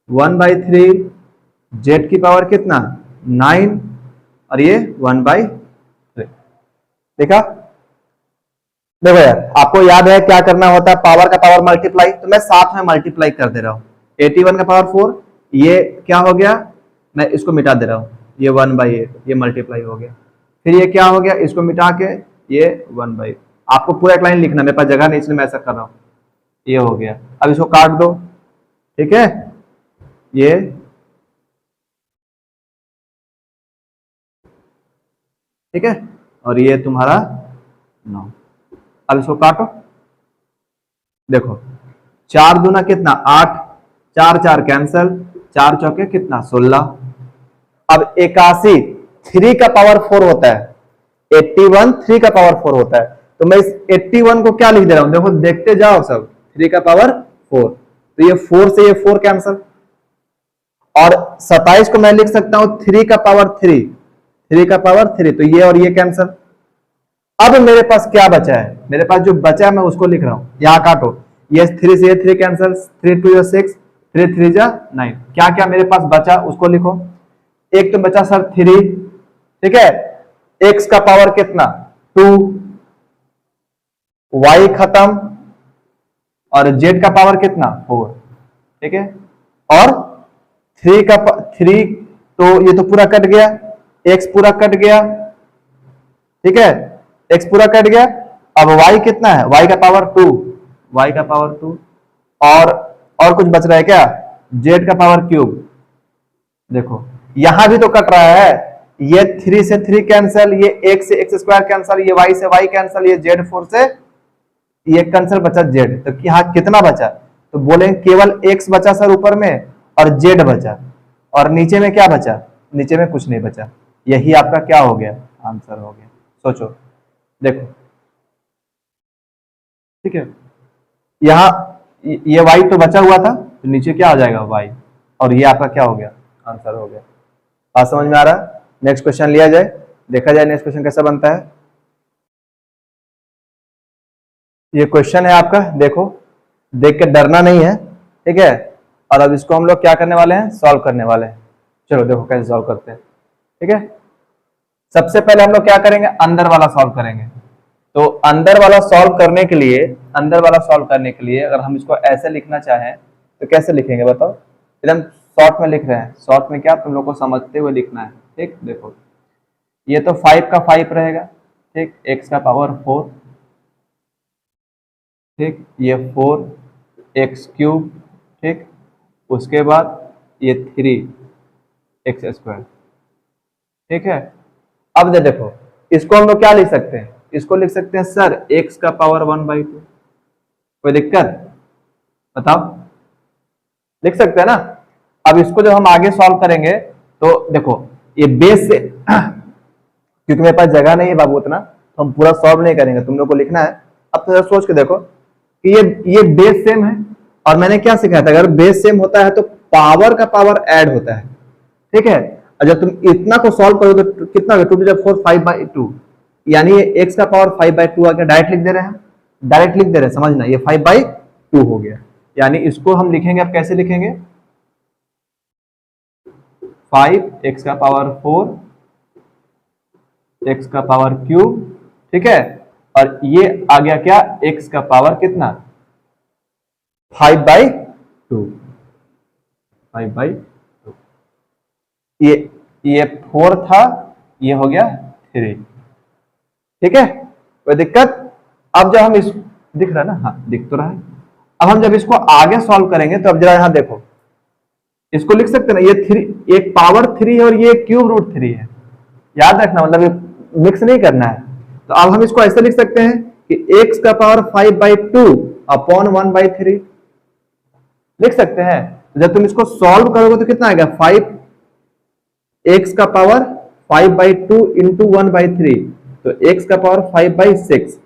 1/3, z की पावर कितना 9, और ये 1/3। देखा, देखो यार, आपको याद है क्या करना होता है, पावर का पावर मल्टीप्लाई, तो मैं साथ में मल्टीप्लाई कर दे रहा हूं। 81 का पावर 4, ये क्या हो गया, मैं इसको मिटा दे रहा हूं, ये 1/8, ये मल्टीप्लाई हो गया। फिर ये क्या हो गया, इसको मिटा के ये 1/8। आपको पूरा एक लाइन लिखना, मेरे पास जगह नहीं इसलिए मैं ऐसा कर रहा हूं। ये हो गया, अब इसको काट दो। ठीक है, ये ठीक है, और ये तुम्हारा 9। अब इसको काटो, देखो 4 दूना कितना 8, 4 4 कैंसल, 4 चौके कितना 16। अब 81 3 का पावर 4 होता है, 81 3 का पावर 4 होता है, तो मैं इस 81 को क्या लिख दे रहा हूं, देखो देखते जाओ सब, 3 का पावर 4, तो ये 4 से ये 4 कैंसल, और 27 को मैं लिख सकता हूं 3 का पावर 3, 3 का पावर 3, तो ये और ये कैंसल। अब मेरे पास क्या बचा है, मेरे पास जो बचा है मैं उसको लिख रहा हूं, यहां काटो, ये 3 से ये 3 कैंसल, 3 2 6, 3 3 9, क्या क्या मेरे पास बचा उसको लिखो। एक तो बचा सर 3, ठीक है, x का पावर कितना 2, y खत्म, और z का पावर कितना 4, ठीक है, और 3 तो ये तो पूरा कट गया, x पूरा कट गया, ठीक है, x पूरा कट गया। अब y कितना है, y का पावर 2, y का पावर 2, और कुछ बच रहा है क्या, z का पावर क्यूब। देखो यहां भी तो कट रहा है, ये 3 से 3 कैंसल, ये x से x स्क्वायर कैंसल, ये y से y कैंसल, ये z4 से ये कैंसल, बचा z। तो यहाँ कितना बचा, तो बोले केवल x बचा सर ऊपर में, और z बचा, और नीचे में क्या बचा, नीचे में कुछ नहीं बचा। यही आपका क्या हो गया, आंसर हो गया। सोचो, देखो, ठीक है, यहाँ ये y तो बचा हुआ था, तो नीचे क्या हो जाएगा y, और ये आपका क्या हो गया, आंसर हो गया। बात समझ में आ रहा है। नेक्स्ट क्वेश्चन लिया जाए। देखा जाए नेक्स्ट क्वेश्चन कैसा बनता है। ये क्वेश्चन है आपका, देखो देख के डरना नहीं है, ठीक है। और अब इसको हम लोग क्या करने वाले हैं, सॉल्व करने वाले हैं। चलो देखो कैसे सॉल्व करते हैं, ठीक है। सबसे पहले हम लोग क्या करेंगे, अंदर वाला सॉल्व करेंगे। तो अंदर वाला सॉल्व करने के लिए, अंदर वाला सॉल्व करने के लिए अगर हम इसको ऐसे लिखना चाहें तो कैसे लिखेंगे बताओ। एकदम शॉर्ट में लिख रहे हैं, शॉर्ट में क्या तुम लोग को समझते हुए लिखना है, ठीक। देखो ये तो 5 का 5 रहेगा, ठीक, x का पावर 4, ठीक, ये 4x क्यूब, ठीक, उसके बाद ये 3x स्क्वायर, ठीक है। अब देखो इसको हम लोग क्या लिख सकते हैं, इसको लिख सकते हैं सर x का पावर 1/2। कोई दिक्कत बताओ, लिख सकते हैं ना। अब इसको जब हम आगे सॉल्व करेंगे तो देखो ये बेस से क्योंकि मेरे पास जगह नहीं है बाबू उतना, तो हम पूरा सॉल्व नहीं करेंगे, तुम लोग को लिखना है। अब तो सोच के देखो कि ये बेस सेम है, और मैंने क्या सिखाया था, अगर बेस सेम होता है तो पावर का पावर ऐड होता है, ठीक है। और जब तुम इतना को सॉल्व करोगे तो कितना होगा, 2 5/2, यानी ये x का पावर 5/2 आ गया। डायरेक्ट लिख दे रहे हैं, डायरेक्ट लिख दे रहे हैं, समझना, ये 5/2 हो गया। यानी इसको हम लिखेंगे, अब कैसे लिखेंगे, 5x का पावर 4 x का पावर क्यूब, ठीक है। और ये आ गया क्या, x का पावर कितना, 5/2, 5/2। ये 4 था, ये हो गया 3, ठीक है, कोई दिक्कत। अब जब हम इस दिख रहा है ना, हाँ दिख तो रहा है। अब हम जब इसको आगे सॉल्व करेंगे तो अब जरा यहां देखो, इसको लिख सकते हैं ना, ये 3 एक पावर 3 है और ये क्यूब रूट 3 है, याद रखना, मतलब ये मिक्स नहीं करना है। तो अब हम इसको ऐसे लिख सकते हैं कि x का पावर 5/2 अपॉन 1/3 लिख सकते हैं। जब तुम इसको सॉल्व करोगे तो कितना आएगा, 5x का पावर 5/2 इंटू 1/3, तो x का पावर 5/6।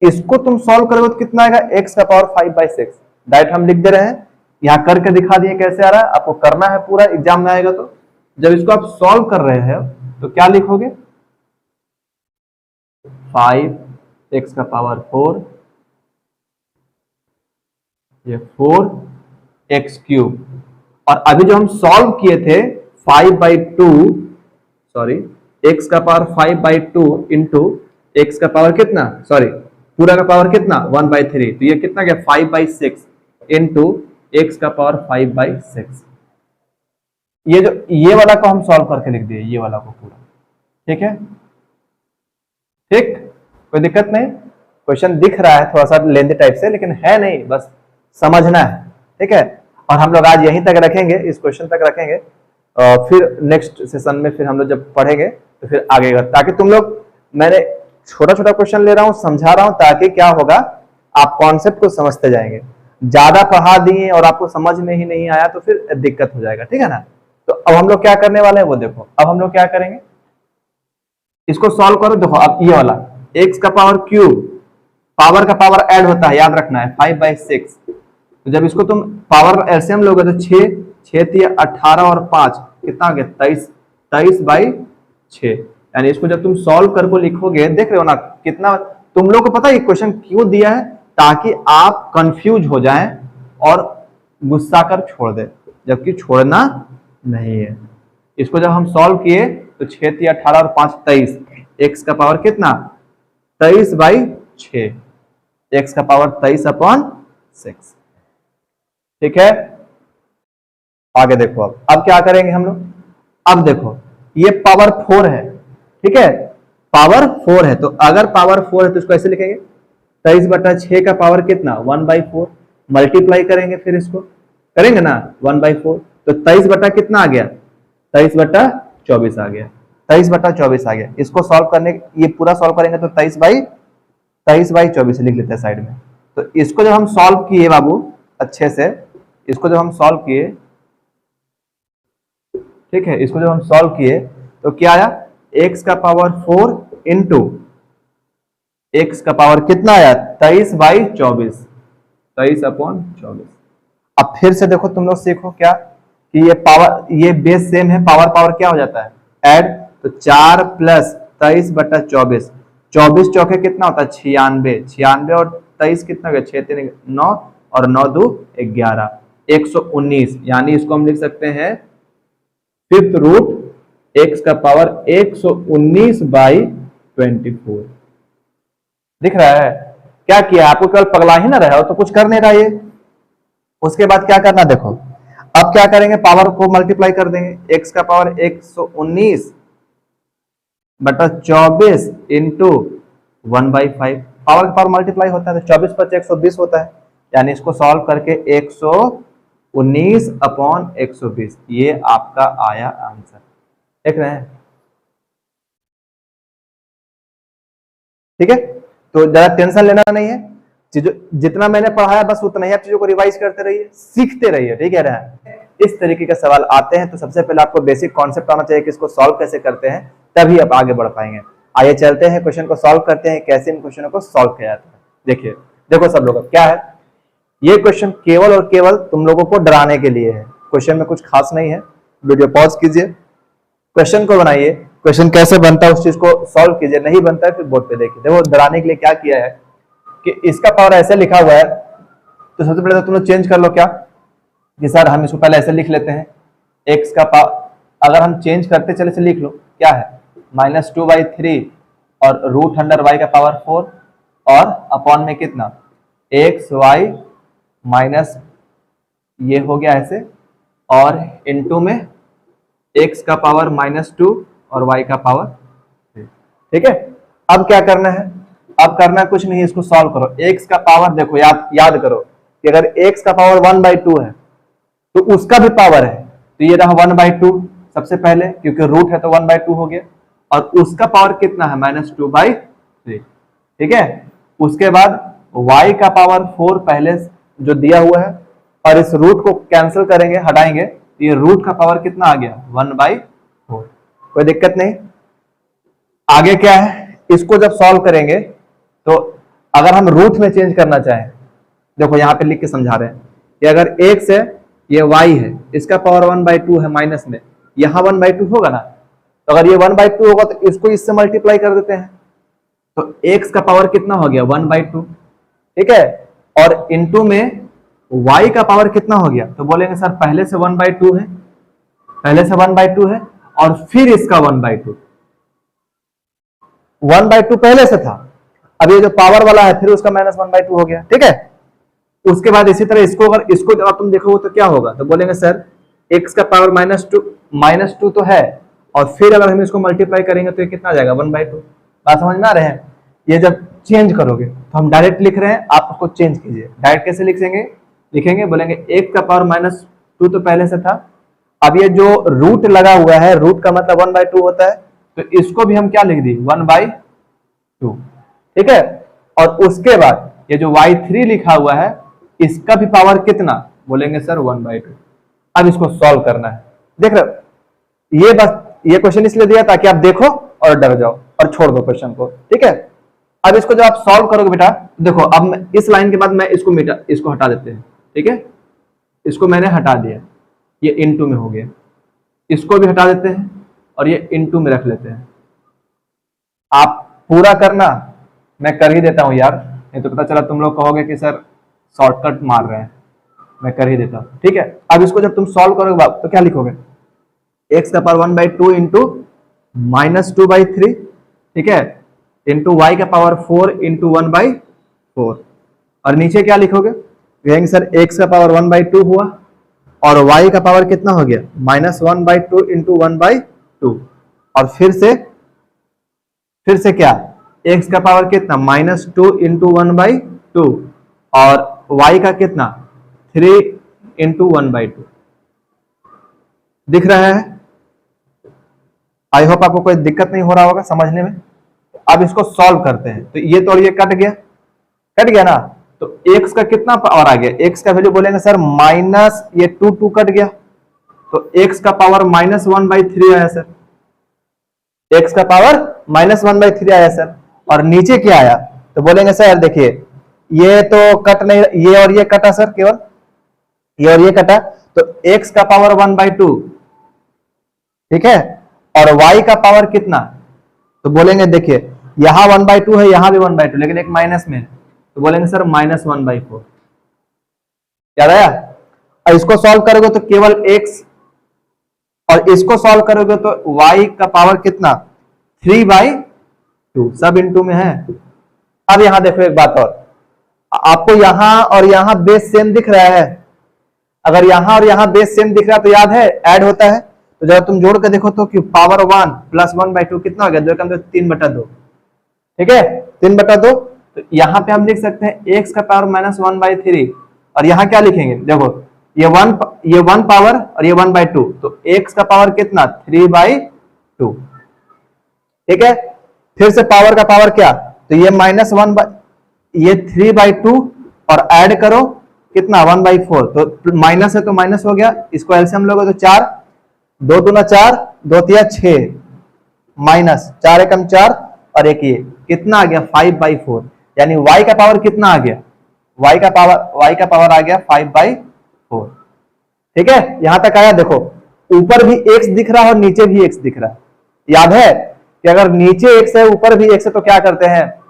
इसको तुम सॉल्व करोगे तो कितना आएगा, x का पावर 5/6। डायरेक्ट हम लिख दे रहे हैं, यहां करके दिखा दिए कैसे आ रहा है, आपको करना है पूरा, एग्जाम में आएगा। तो जब इसको आप सॉल्व कर रहे हैं तो क्या लिखोगे, 5x का पावर 4, ये 4x क्यूब, और अभी जो हम सॉल्व किए थे 5/2, सॉरी x का पावर 5/2 इंटू x का पावर कितना, सॉरी पूरा का पावर कितना 1/3, तो ये कितना गया 5/6 इंटू x का पावर 5/6। ये जो ये वाला को हम सॉल्व करके लिख दिए, ये वाला को पूरा, ठीक है, ठीक, कोई दिक्कत नहीं। क्वेश्चन दिख रहा है थोड़ा सा लेंथी टाइप से, लेकिन है नहीं, बस समझना है, ठीक है। और हम लोग आज यहीं तक रखेंगे, इस क्वेश्चन तक रखेंगे, फिर नेक्स्ट सेशन में फिर हम लोग जब पढ़ेंगे तो फिर आगे, ताकि तुम लोग, मैंने छोटा छोटा क्वेश्चन ले रहा हूं, समझा रहा हूं, ताकि क्या होगा, आप कॉन्सेप्ट को समझते जाएंगे। ज्यादा पढ़ा दिए और आपको समझ में ही नहीं आया तो फिर दिक्कत हो जाएगा, ठीक है ना। तो अब हम लोग क्या करने वाले हैं वो देखो, अब हम लोग क्या करेंगे, इसको सॉल्व करो। देखो अब ये वाला x का पावर क्यूब, पावर का पावर ऐड होता है, याद रखना है, 5/6। तो जब इसको तुम पावर एलसीएम लोगे तो 6 18 और 5 कितना आ गया, 23/6। यानी इसको जब तुम सॉल्व करके लिखोगे, देख रहे हो ना कितना, तुम लोग को पता है ये क्वेश्चन क्यों दिया है, ताकि आप कंफ्यूज हो जाएं और गुस्सा कर छोड़ दे, जबकि छोड़ना नहीं है। इसको जब हम सॉल्व किए तो 6 18 और 5 23, x का पावर कितना 23/6, x का पावर 23/6, ठीक है। आगे देखो, अब क्या करेंगे हम लोग, अब देखो ये पावर 4 है, ठीक है, पावर 4 है, तो अगर पावर 4 है तो इसको ऐसे लिखेंगे, 23/6 का पावर कितना 1/4, मल्टीप्लाई करेंगे, फिर इसको करेंगे ना 1/4, तो 23 कितना आ गया, 23/24 आ गया, 23/24 आ गया। इसको सॉल्व करने, ये पूरा सॉल्व करेंगे तो 23/24 लिख लेते हैं साइड में। तो इसको जब हम सॉल्व किए बाबू अच्छे से, इसको जब हम सॉल्व किए, ठीक है, इसको जब हम सॉल्व किए तो क्या आया, x का पावर 4 इंटू x का पावर कितना आया 23/24, 23/24। अब फिर से देखो तुम लोग सीखो क्या, कि ये पावर, ये बेस सेम है, पावर पावर क्या हो जाता है ऐड, तो 4 प्लस 23/24, 24 चौके कितना होता है 96, 96 और 23 कितना हो गया 6 3 9 और 9 2 11, 119, यानी इसको हम लिख सकते हैं फिफ्थ रूट x का पावर 119/24। दिख रहा है क्या किया, आपको केवल पगला ही ना रहा हो तो कुछ कर नहीं रहा ये। उसके बाद क्या करना देखो, अब क्या करेंगे, पावर को मल्टीप्लाई कर देंगे, x का पावर 119/24 इंटू 1/5, पावर का पावर मल्टीप्लाई होता है तो 24 × 120 होता है, यानी इसको सॉल्व करके 119/120, ये आपका आया आंसर। देख रहे हैं, ठीक है। तो ज्यादा टेंशन लेना नहीं है, चीजों जितना मैंने पढ़ाया बस उतना ही, आप चीजों को रिवाइज करते रहिए, सीखते रहिए, ठीक है। इस तरीके के सवाल आते हैं तो सबसे पहले आपको बेसिक कॉन्सेप्ट आना चाहिए कि इसको सॉल्व कैसे करते हैं, तभी आप आगे बढ़ पाएंगे। आइए चलते हैं क्वेश्चन को सॉल्व करते हैं, कैसे इन क्वेश्चनों को सॉल्व किया जाता है। देखिए देखो सब लोग, क्या है ये क्वेश्चन, केवल और केवल तुम लोगों को डराने के लिए है, क्वेश्चन में कुछ खास नहीं है। वीडियो पॉज कीजिए, क्वेश्चन को बनाइए, क्वेश्चन कैसे बनता है उस चीज को सॉल्व कीजिए, नहीं बनता है फिर बोर्ड पे देखिए। देखो डराने के लिए क्या किया है कि इसका पावर ऐसे लिखा हुआ है, तो सबसे पहले तो तुम लोग चेंज कर लो क्या कि सर हम इसको पहले ऐसे लिख लेते हैं, x का पावर अगर हम चेंज करते चले से लिख लो क्या है -2/3 और √y का पावर 4 और अपॉन में कितना x y माइनस ये हो गया ऐसे, और इनटू में x का पावर -2 और y का पावर 3, ठीक है। अब क्या करना है, अब करना कुछ नहीं, इसको सॉल्व करो। x का पावर देखो, याद करो कि अगर x का पावर 1/2 है तो उसका भी पावर है, तो ये रहा 1/2 सबसे पहले, क्योंकि रूट है तो 1/2 हो गया, और उसका पावर कितना है -2/3, ठीक है। उसके बाद y का पावर 4 पहले जो दिया हुआ है, और इस रूट को कैंसिल करेंगे, हटाएंगे, तो ये रूट का पावर कितना आ गया 1/4, कोई दिक्कत नहीं। आगे क्या है, इसको जब सॉल्व करेंगे तो अगर हम रूट में चेंज करना चाहें, देखो यहां पे लिख के समझा रहे हैं कि अगर x है ये y है, इसका पावर 1/2 है माइनस में, यहां 1/2 होगा ना, तो अगर ये 1/2 होगा तो इसको इससे मल्टीप्लाई कर देते हैं, तो x का पावर कितना हो गया 1/2, ठीक है। और इनटू में y का पावर कितना हो गया, तो बोलेंगे सर पहले से 1/2 है, पहले से 1/2 है और फिर इसका 1/2, 1/2 पहले से था, अब ये जो पावर वाला है फिर उसका -1/2 हो गया, ठीक है। उसके बाद इसी तरह इसको अगर इसको जब तुम देखोगे तो क्या होगा, तो बोलेंगे सर x का पावर -2 तो है, और फिर अगर हम इसको मल्टीप्लाई करेंगे तो ये कितना आ जाएगा 1/2। बात समझ में आ रहे हैं। ये जब चेंज करोगे तो हम डायरेक्ट लिख रहे हैं, आप उसको चेंज कीजिए। डायरेक्ट कैसे लिखेंगे बोलेंगे x का पावर -2 तो पहले से था, अब ये जो रूट लगा हुआ है, रूट का मतलब 1/2 होता है, तो इसको भी हम क्या लिख दी 1/2, ठीक है। और उसके बाद ये जो y3 लिखा हुआ है, इसका भी पावर कितना, बोलेंगे सर 1/2। अब इसको सॉल्व करना है, देख रहे हो, ये बस ये क्वेश्चन इसलिए दिया ताकि आप देखो और डर जाओ और छोड़ दो क्वेश्चन को, ठीक है। अब इसको जब आप सॉल्व करोगे बेटा, देखो अब मैं इस लाइन के बाद मैं इसको हटा देते हैं, ठीक है। इसको मैंने हटा दिया, ये इनटू में हो गया, इसको भी हटा देते हैं और ये इनटू में रख लेते हैं। आप पूरा करना, मैं कर ही देता हूं यार, नहीं तो पता चला तुम लोग कहोगे कि सर शॉर्टकट मार रहे हैं, मैं कर ही देता हूं, ठीक है। अब इसको जब तुम सॉल्व करोगे तो क्या लिखोगे, x का पावर 1/2 इंटू -2/3, ठीक है, इंटू y का पावर 4 इंटू 1/4, और नीचे क्या लिखोगे, कहेंगे सर x का पावर 1/2 हुआ और y का पावर कितना हो गया -1/2 इंटू 1/2, और फिर से क्या, x का पावर कितना -2 इंटू 1/2 और y का कितना 3 इंटू 1/2। दिख रहा है, आई होप आपको कोई दिक्कत नहीं हो रहा होगा समझने में। अब इसको सॉल्व करते हैं, तो ये तो ये कट गया ना, तो x का कितना पावर आ गया, x का वैल्यू बोलेंगे सर माइनस ये 2 कट गया, तो x का पावर -1/3 आया सर, x का पावर -1/3 आया सर। और नीचे क्या आया, तो बोलेंगे सर देखिए ये तो कट नहीं, ये और ये कटा सर, केवल ये और ये कटा, तो x का पावर 1/2, ठीक है, और y का पावर कितना, तो बोलेंगे देखिए यहां 1/2 है, यहां भी 1/2, लेकिन एक माइनस में है, तो बोलेंगे सर -1/4। याद आया? और इसको सॉल्व करोगे तो केवल x, और इसको सॉल्व करोगे तो y का पावर कितना 3/2, सब इनटू में है। अब यहां देखो एक बात और, आपको यहां और यहां बेस सेम दिख रहा है, अगर यहां और यहां बेस सेम दिख रहा है तो याद है ऐड होता है, तो जब तुम जोड़ के देखो तो कि पावर 1 प्लस 1/2 कितना हो गया, 2 कम 3/2, ठीक है 3/2। तो यहां पे हम लिख सकते हैं x का पावर -1/3, और यहां क्या लिखेंगे देखो ये 1 पावर और ये 1/2, तो x का पावर कितना 3/2, ठीक है। फिर से पावर का पावर क्या, तो ये -1 ये 3/2 और ऐड करो कितना 1/4, तो माइनस है तो माइनस हो गया, इसको एलसीएम लोगे तो 4, 2 दूना 4, 2 तिया 6, माइनस 4 एकम 4 और एक ये कितना आ गया 5/4, यानी y का पावर कितना आ गया, y का पावर आ गया 5/4, ठीक है। यहां तक आया? देखो ऊपर भी x दिख रहा है और नीचे भी x दिख रहा है। याद है कि अगर नीचे x है ऊपर भी x है तो क्या करते हैं,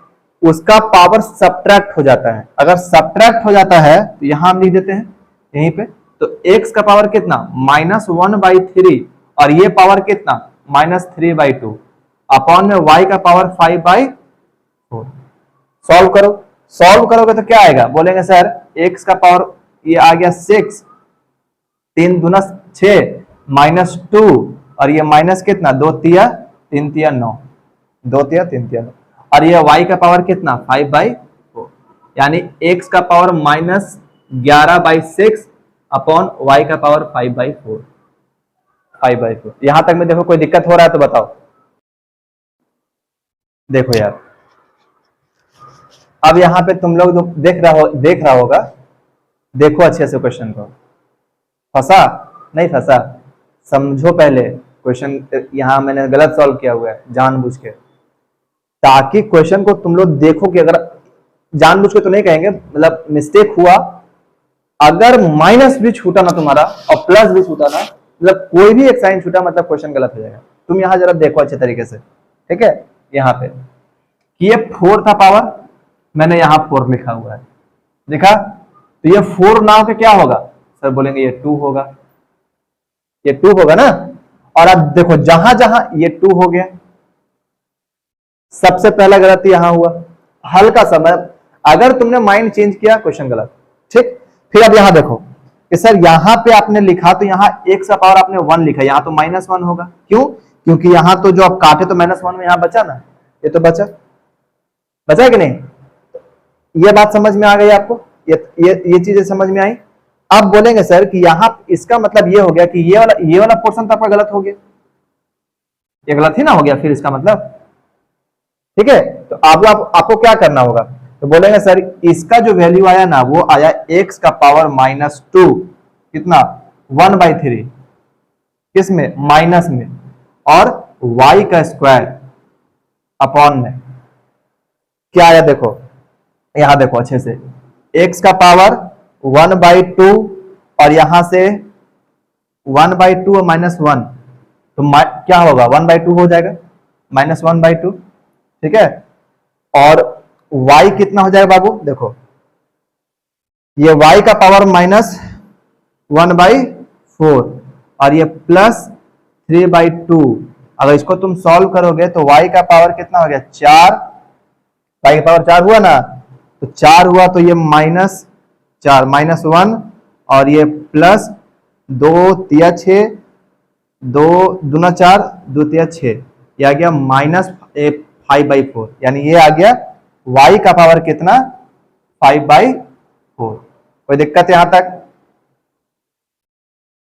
उसका पावर सब्ट्रैक्ट हो जाता है। अगर सब्ट्रैक्ट हो जाता है तो यहां हम लिख देते हैं यहीं पे, तो x का पावर कितना -1/3 और ये पावर कितना -3/2 अपॉन में y का पावर 5/4। सॉल्व करो, सॉल्व करोगे तो क्या आएगा, बोलेंगे सर x का पावर ये आ गया 6, 3 दूना 6 -2 और ये माइनस कितना 2 तिया 3 तिया 9, 2 तिया 3 तिया 9, और ये y का पावर कितना 5/4, यानी x का पावर -11/6 अपॉन y का पावर 5/4। यहां तक में देखो कोई दिक्कत हो रहा है तो बताओ। देखो यार अब यहां पे तुम लोग जो देख रहा होगा, देखो अच्छे से क्वेश्चन को, फंसा नहीं फंसा समझो पहले क्वेश्चन, यहां मैंने गलत सॉल्व किया हुआ है जानबूझ के, ताकि क्वेश्चन को तुम लोग देखो कि अगर जानबूझ के तो नहीं कहेंगे, मतलब मिस्टेक हुआ, अगर माइनस भी छूटा ना तुम्हारा और प्लस भी छूटा ना, मतलब कोई भी एक साइन छूटा मतलब क्वेश्चन गलत हो जाएगा। तुम यहां जरा देखो अच्छे तरीके से, ठीक है। यहां पे कि ये 4 था पावर, मैंने यहां 4 लिखा हुआ है, देखा, तो ये 4 ना होकर क्या होगा, सर बोलेंगे ये 2 होगा, ये 2 होगा ना। और अब देखो जहां जहां ये 2 हो गया, सबसे पहला गलती यहां हुआ, हल्का सा, अगर तुमने माइंड चेंज किया क्वेश्चन गलत, ठीक। फिर अब यहां देखो कि सर यहां पे आपने लिखा तो यहां x का पावर आपने 1 लिखा, यहां तो -1 होगा, क्यों, क्योंकि यहां तो जो आप काटे तो -1 में यहां बचा ना, ये तो बचा कि नहीं, ये बात समझ में आ गई आपको, ये चीजें समझ में आई। अब बोलेंगे सर कि यहां इसका मतलब ये हो गया कि ये वाला पोर्शन तो आपका गलत हो गया, ये गलत ही ना हो गया फिर इसका मतलब, ठीक है। तो आपको क्या करना होगा, तो बोलेंगे सर इसका जो वैल्यू आया ना वो आया x का पावर -2 कितना 1/3, किसमें माइनस में, और y का स्क्वायर अपॉन में क्या आया, देखो यहां देखो अच्छे से, x का पावर 1/2 और यहां से 1/2 और -1, तो क्या होगा 1/2 हो जाएगा, -1/2, ठीक है। और y कितना हो जाएगा बाबू, देखो ये y का पावर -1/4 और ये +3/2, अगर इसको तुम सॉल्व करोगे तो y का पावर कितना हो गया 4, y का पावर 4 हुआ ना, तो 4 हुआ तो ये -4 -1 और ये +2 तिया 6, 2 दूना 4, 2 तिया 6, ये आ गया -5/4, यानी ये आ गया y का पावर कितना 5/4। कोई दिक्कत यहां तक?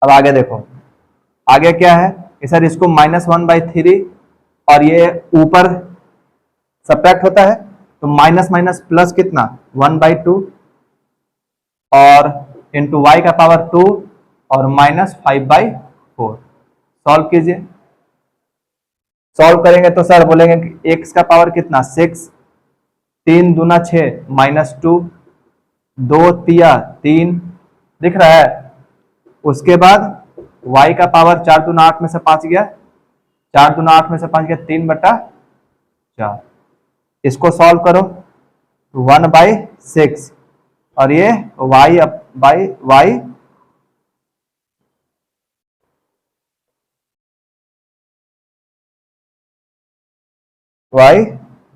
अब आगे देखो, आगे क्या है कि सर इसको -1/3 और ये ऊपर सब्ट्रैक्ट होता है तो माइनस माइनस प्लस कितना 1/2 और इंटू y का पावर 2 और -5/4। सॉल्व कीजिए, सॉल्व करेंगे तो सर बोलेंगे कि x का पावर कितना 6, 3 दूना 6 -2, 2 तिया 3 दिख रहा है, उसके बाद y का पावर 4 दूना 8 में से 5 गया, 4 दूना 8 में से 5 गया 3/4। इसको सॉल्व करो 1/6 और ये y बाई y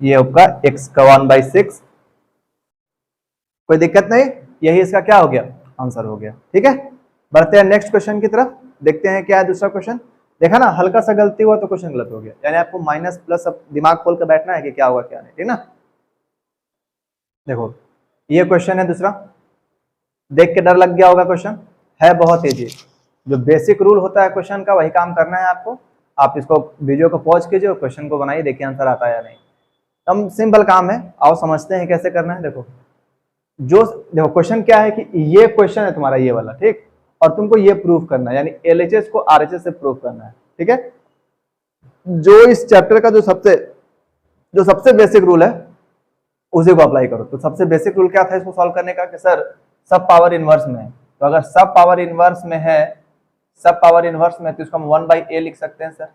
ये आपका x का 1/6। कोई दिक्कत नहीं, यही इसका क्या हो गया, आंसर हो गया। ठीक है, बढ़ते हैं नेक्स्ट क्वेश्चन की तरफ, देखते हैं क्या है दूसरा क्वेश्चन। देखा ना, हल्का सा गलती हुआ तो क्वेश्चन गलत हो गया, यानी आपको माइनस प्लस सब दिमाग खोल कर बैठना है कि क्या होगा क्या नहीं, ठीक ना। देखो ये क्वेश्चन है दूसरा, देख के डर लग गया होगा, क्वेश्चन है बहुत इजी। जो बेसिक रूल होता है क्वेश्चन का वही काम करना है आपको। आप इसको वीडियो को पॉज कीजिए और क्वेश्चन को बनाइए, देखिए आंसर आता है या नहीं। हम सिंपल काम है, आओ समझते हैं कैसे करना है। देखो क्वेश्चन क्या है कि ये क्वेश्चन है तुम्हारा ये वाला, ठीक, और तुमको ये प्रूव करना है, यानी एलएचएस को आरएचएस से प्रूव करना है। ठीक है, जो इस चैप्टर का जो सबसे बेसिक रूल है उसी को अप्लाई करो। तो सबसे बेसिक रूल क्या था इसको सॉल्व करने का कि सर सब पावर इनवर्स में है, तो अगर सब पावर इनवर्स में है, तो इसको हम 1/a लिख सकते हैं सर,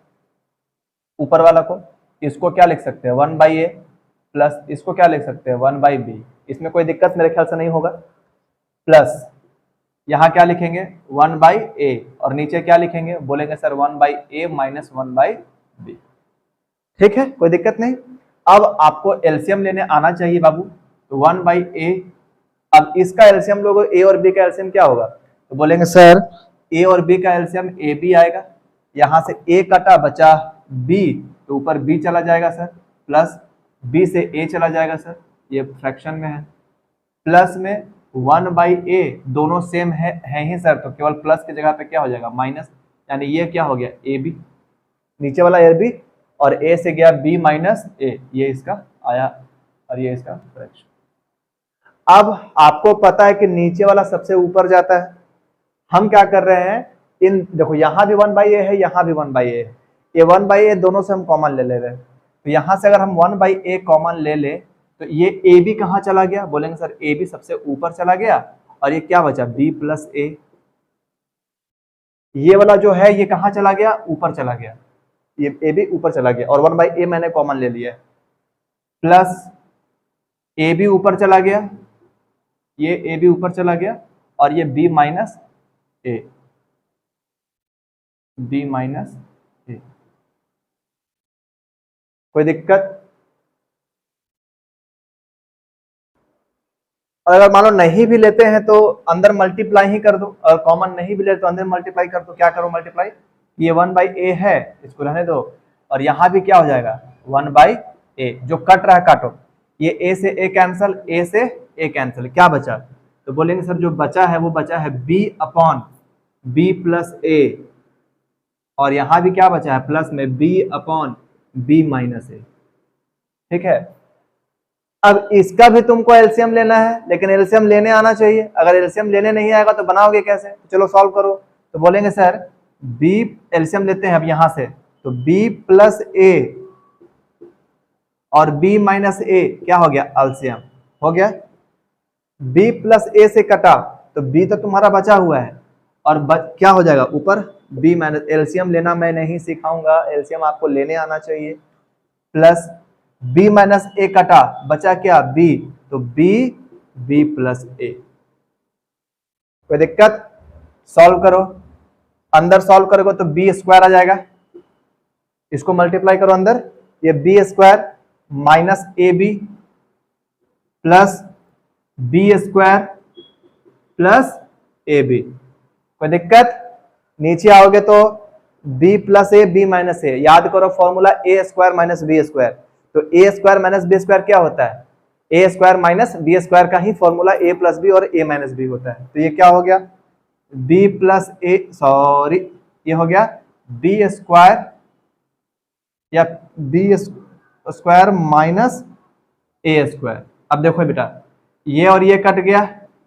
ऊपर वाला को। इसको क्या लिख सकते हैं 1/a प्लस इसको क्या लिख सकते हैं 1/b। इसमें कोई दिक्कत मेरे ख्याल से नहीं होगा। प्लस यहाँ क्या लिखेंगे 1/a और नीचे क्या लिखेंगे, बोलेंगे सर 1/a माइनस 1/b। ठीक है, कोई दिक्कत नहीं। अब आपको एलसीएम लेने आना चाहिए बाबू, तो 1/a। अब इसका एलसीएम लोगों, a और b का एलसीएम क्या होगा, तो बोलेंगे सर a और b का एलसीएम ab आएगा। यहां से a कटा बचा b, तो ऊपर b चला जाएगा सर, प्लस b से a चला जाएगा सर, ये फ्रैक्शन में है। प्लस में 1/a, दोनों सेम है ही सर, तो केवल प्लस की जगह पे क्या हो जाएगा माइनस, यानी ये क्या हो गया ab, नीचे वाला ab, और a से गया b माइनस a, ये इसका आया और ये इसका फ्रैक्शन। अब आपको पता है कि नीचे वाला सबसे ऊपर जाता है, हम क्या कर रहे हैं, इन देखो यहां भी 1/a है, यहां भी 1/a है, ये 1/a दोनों से हम कॉमन ले रहे हैं। तो यहां से अगर हम 1/a कॉमन ले ले तो ये ab कहां चला गया, बोलेंगे सर ab सबसे ऊपर चला गया, और ये क्या बचा b प्लस a। ये वाला जो है ये कहां चला गया, ऊपर चला गया, ये ab ऊपर चला गया, और 1/a मैंने कॉमन ले लिया। प्लस ab ऊपर चला गया, ये ab ऊपर चला गया, और ये b माइनस a, कोई दिक्कत। और अगर मान लो नहीं भी लेते हैं तो अंदर मल्टीप्लाई ही कर दो, और कॉमन नहीं भी लेते तो अंदर मल्टीप्लाई कर दो। क्या करो मल्टीप्लाई, ये 1/a है, इसको रहने दो, और यहां भी क्या हो जाएगा 1/a, जो कट रहा है काटो, ये a से a कैंसल, a से a कैंसल, क्या बचा, तो बोलेंगे सर जो बचा है वो बचा है b upon b plus a, और यहां भी क्या बचा है प्लस में b upon b minus a। ठीक है, अब इसका भी तुमको एलसीएम लेना है, लेकिन एलसीएम लेने आना चाहिए। अगर एलसीएम लेने नहीं आएगा तो बनाओगे कैसे, चलो सॉल्व करो। तो बोलेंगे सर b, एलसीएम लेते हैं अब यहां से, तो b प्लस a और b माइनस a क्या हो गया, एलसीएम हो गया। b प्लस a से कटा तो b तो तुम्हारा बचा हुआ है, और क्या हो जाएगा ऊपर b माइनस, एलसीएम लेना मैं नहीं सिखाऊंगा, एलसीएम आपको लेने आना चाहिए। प्लस b माइनस a कटा, बचा क्या b, तो b प्लस a। कोई दिक्कत, सॉल्व करो, अंदर सॉल्व करोगे तो b स्क्वायर आ जाएगा, इसको मल्टीप्लाई करो अंदर, ये b square minus ab plus b square plus ab। कोई दिक्कत, नीचे आओगे तो b plus a, b minus a, याद करो formula a square minus b square, तो a square minus b square क्या होता है, a square minus b square का ही फॉर्मूला a प्लस b और a माइनस b होता है। तो ये क्या हो गया b प्लस a, सॉरी ये हो गया b स्क्वायर या b square minus a square. अब देखो बेटा ये और ये कट गया,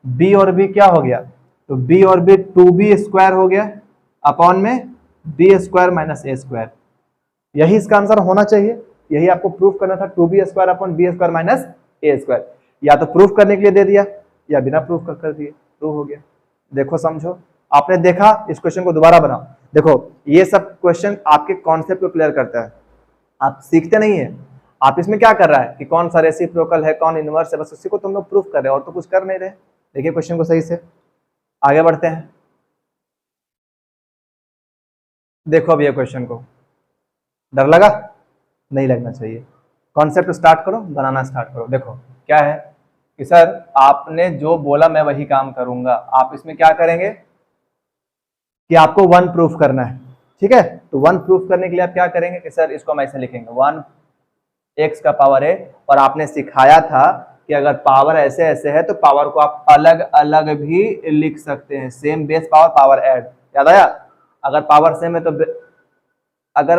b और b क्या हो गया, तो b और b 2b स्क्वायर हो गया अपॉन में b square minus a square. यही इसका आंसर होना चाहिए, यही आपको प्रूफ करना था, 2b square upon b square minus a square. या तो प्रूफ करने के लिए दे दिया या बिना प्रूफ कर दिए, प्रूफ हो गया। देखो समझो, आपने देखा, इस क्वेश्चन को दोबारा बनाओ। देखो ये सब क्वेश्चन आपके कॉन्सेप्ट को क्लियर करता है, आप सीखते नहीं है। आप इसमें क्या कर रहा है कि कौन सा रेसिप्रोकल है, कौन इनवर्स है, बस उसी को तुम लोग प्रूफ कर रहे हो और तो कुछ कर नहीं रहे। देखिए क्वेश्चन को सही से, आगे बढ़ते हैं। देखो अब ये क्वेश्चन को, डर लगा? नहीं लगना चाहिए। कॉन्सेप्ट स्टार्ट करो, बनाना स्टार्ट करो। देखो क्या है कि सर आपने जो बोला मैं वही काम करूंगा। आप इसमें क्या करेंगे कि आपको वन प्रूफ करना है, ठीक है। तो वन प्रूफ करने के लिए आप क्या करेंगे कि सर इसको हम ऐसे लिखेंगे 1 x का पावर है, और आपने सिखाया था कि अगर पावर ऐसे ऐसे है तो पावर को आप अलग अलग भी लिख सकते हैं, same base power, power add. याद आया? अगर पावर सेम है तो अगर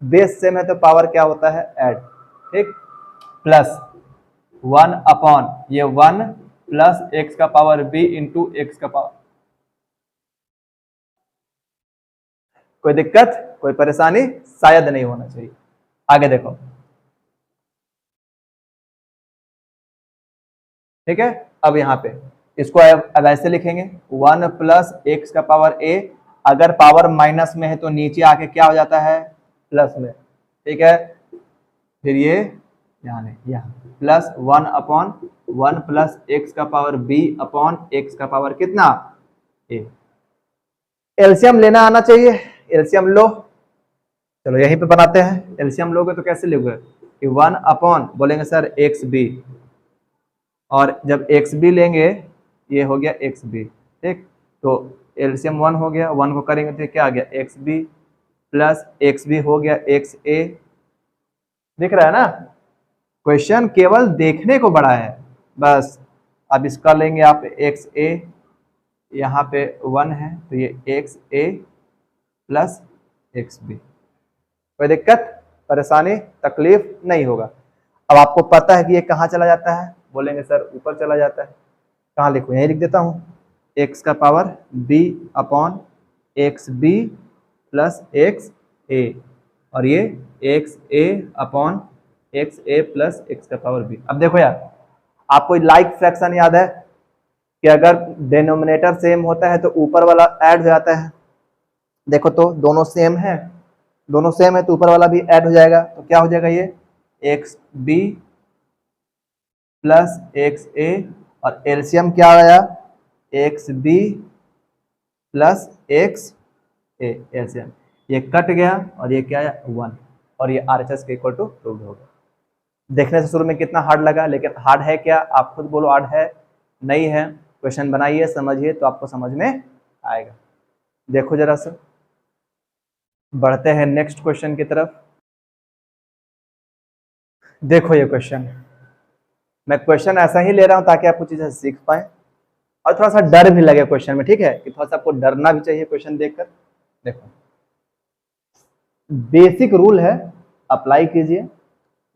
बेस सेम है तो पावर क्या होता है? ऐड, ठीक। प्लस 1 अपॉन ये 1 प्लस x का पावर b इंटू x का पावर। कोई दिक्कत, कोई परेशानी शायद नहीं होना चाहिए। आगे देखो, ठीक है। अब यहां पे इसको अब ऐसे लिखेंगे 1 प्लस एक्स का पावर a। अगर पावर माइनस में है तो नीचे आके क्या हो जाता है? प्लस में, ठीक है। फिर ये यहाँ प्लस 1 अपॉन 1 प्लस एक्स का पावर b अपॉन एक्स का पावर कितना? a। एलसीएम लेना आना चाहिए, एलसीएम लो। चलो यहीं पे बनाते हैं। एलसीएम लोगे तो कैसे लोगे कि 1 अपॉन बोलेंगे सर एक्स बी, और जब एक्स बी लेंगे ये हो गया एक्स बी, ठीक। तो एलसीएम 1 हो गया, 1 को करेंगे तो क्या आ गया? X b plus x b हो गया एक्स ए। दिख रहा है ना? क्वेश्चन केवल देखने को बड़ा है बस। अब इसका लेंगे आप एक्स ए, यहाँ पे 1 है तो ये x a plus x B. कोई दिक्कत, परेशानी, तकलीफ नहीं होगा। अब आपको पता है कि ये कहाँ चला जाता है? बोलेंगे सर ऊपर चला जाता है। कहाँ लिखूं? यही लिख देता हूँ, x का power b upon x b plus x a, और ये x a upon x a plus x का पावर b। अब देखो यार, आपको लाइक फ्रैक्शन याद है कि अगर डिनोमिनेटर सेम होता है तो ऊपर वाला ऐड हो जाता है। देखो तो दोनों सेम है, दोनों सेम है तो ऊपर वाला भी ऐड हो जाएगा। तो क्या हो जाएगा? ये x b plus x a, और एलसीएम क्या आया? एक्स बी प्लस एक्स ए, एलसीएम। ये कट गया और ये क्या आया? 1, और ये आरएचएस के इक्वल टू प्रूव्ड हो गया। देखने से शुरू में कितना हार्ड लगा, लेकिन हार्ड है क्या? आप खुद बोलो हार्ड है नहीं है। क्वेश्चन बनाइए, समझिए तो आपको समझ में आएगा। देखो जरा सा, बढ़ते हैं नेक्स्ट क्वेश्चन की तरफ। देखो ये क्वेश्चन, मैं क्वेश्चन ऐसा ही ले रहा हूं ताकि आप कुछ चीजें सीख पाए और थोड़ा सा डर भी लगे क्वेश्चन में, ठीक है, कि थोड़ा सा आपको डरना भी चाहिए क्वेश्चन देखकर। देखो बेसिक रूल है, अप्लाई कीजिए,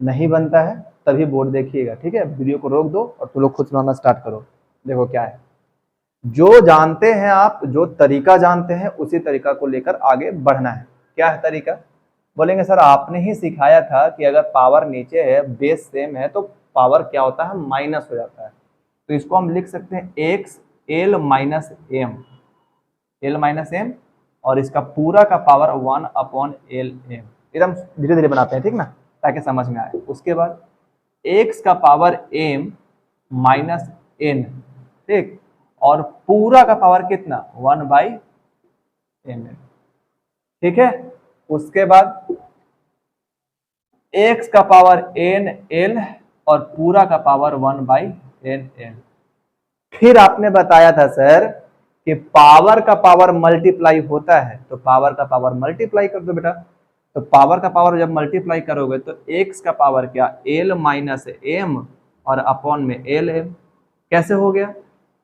नहीं बनता है तभी बोर्ड देखिएगा, ठीक है। वीडियो को रोक दो और तुम लोग खुद बनाना स्टार्ट करो। देखो क्या है, जो जानते हैं आप, जो तरीका जानते हैं उसी तरीका को लेकर आगे बढ़ना है। क्या है तरीका? बोलेंगे सर आपने ही सिखाया था कि अगर पावर नीचे है, बेस सेम है, तो पावर क्या होता है? माइनस हो जाता है। तो इसको हम लिख सकते हैं x l minus m, l minus m, और इसका पूरा का पावर 1 अपॉन एल एम। एकदम धीरे धीरे बनाते हैं, ठीक ना, ताकि समझ में आए। उसके बाद एक्स का पावर एम माइनस एन, ठीक, और पूरा का पावर कितना? 1 बाई एम, ठीक है। उसके बाद x का पावर एन एल और पूरा का पावर 1 बाई एन एल। फिर आपने बताया था सर कि पावर का पावर मल्टीप्लाई होता है, तो पावर का पावर मल्टीप्लाई कर दो बेटा। तो पावर का पावर जब मल्टीप्लाई करोगे तो x का पावर क्या? एल माइनस एम और अपॉन में एल एम। कैसे हो गया?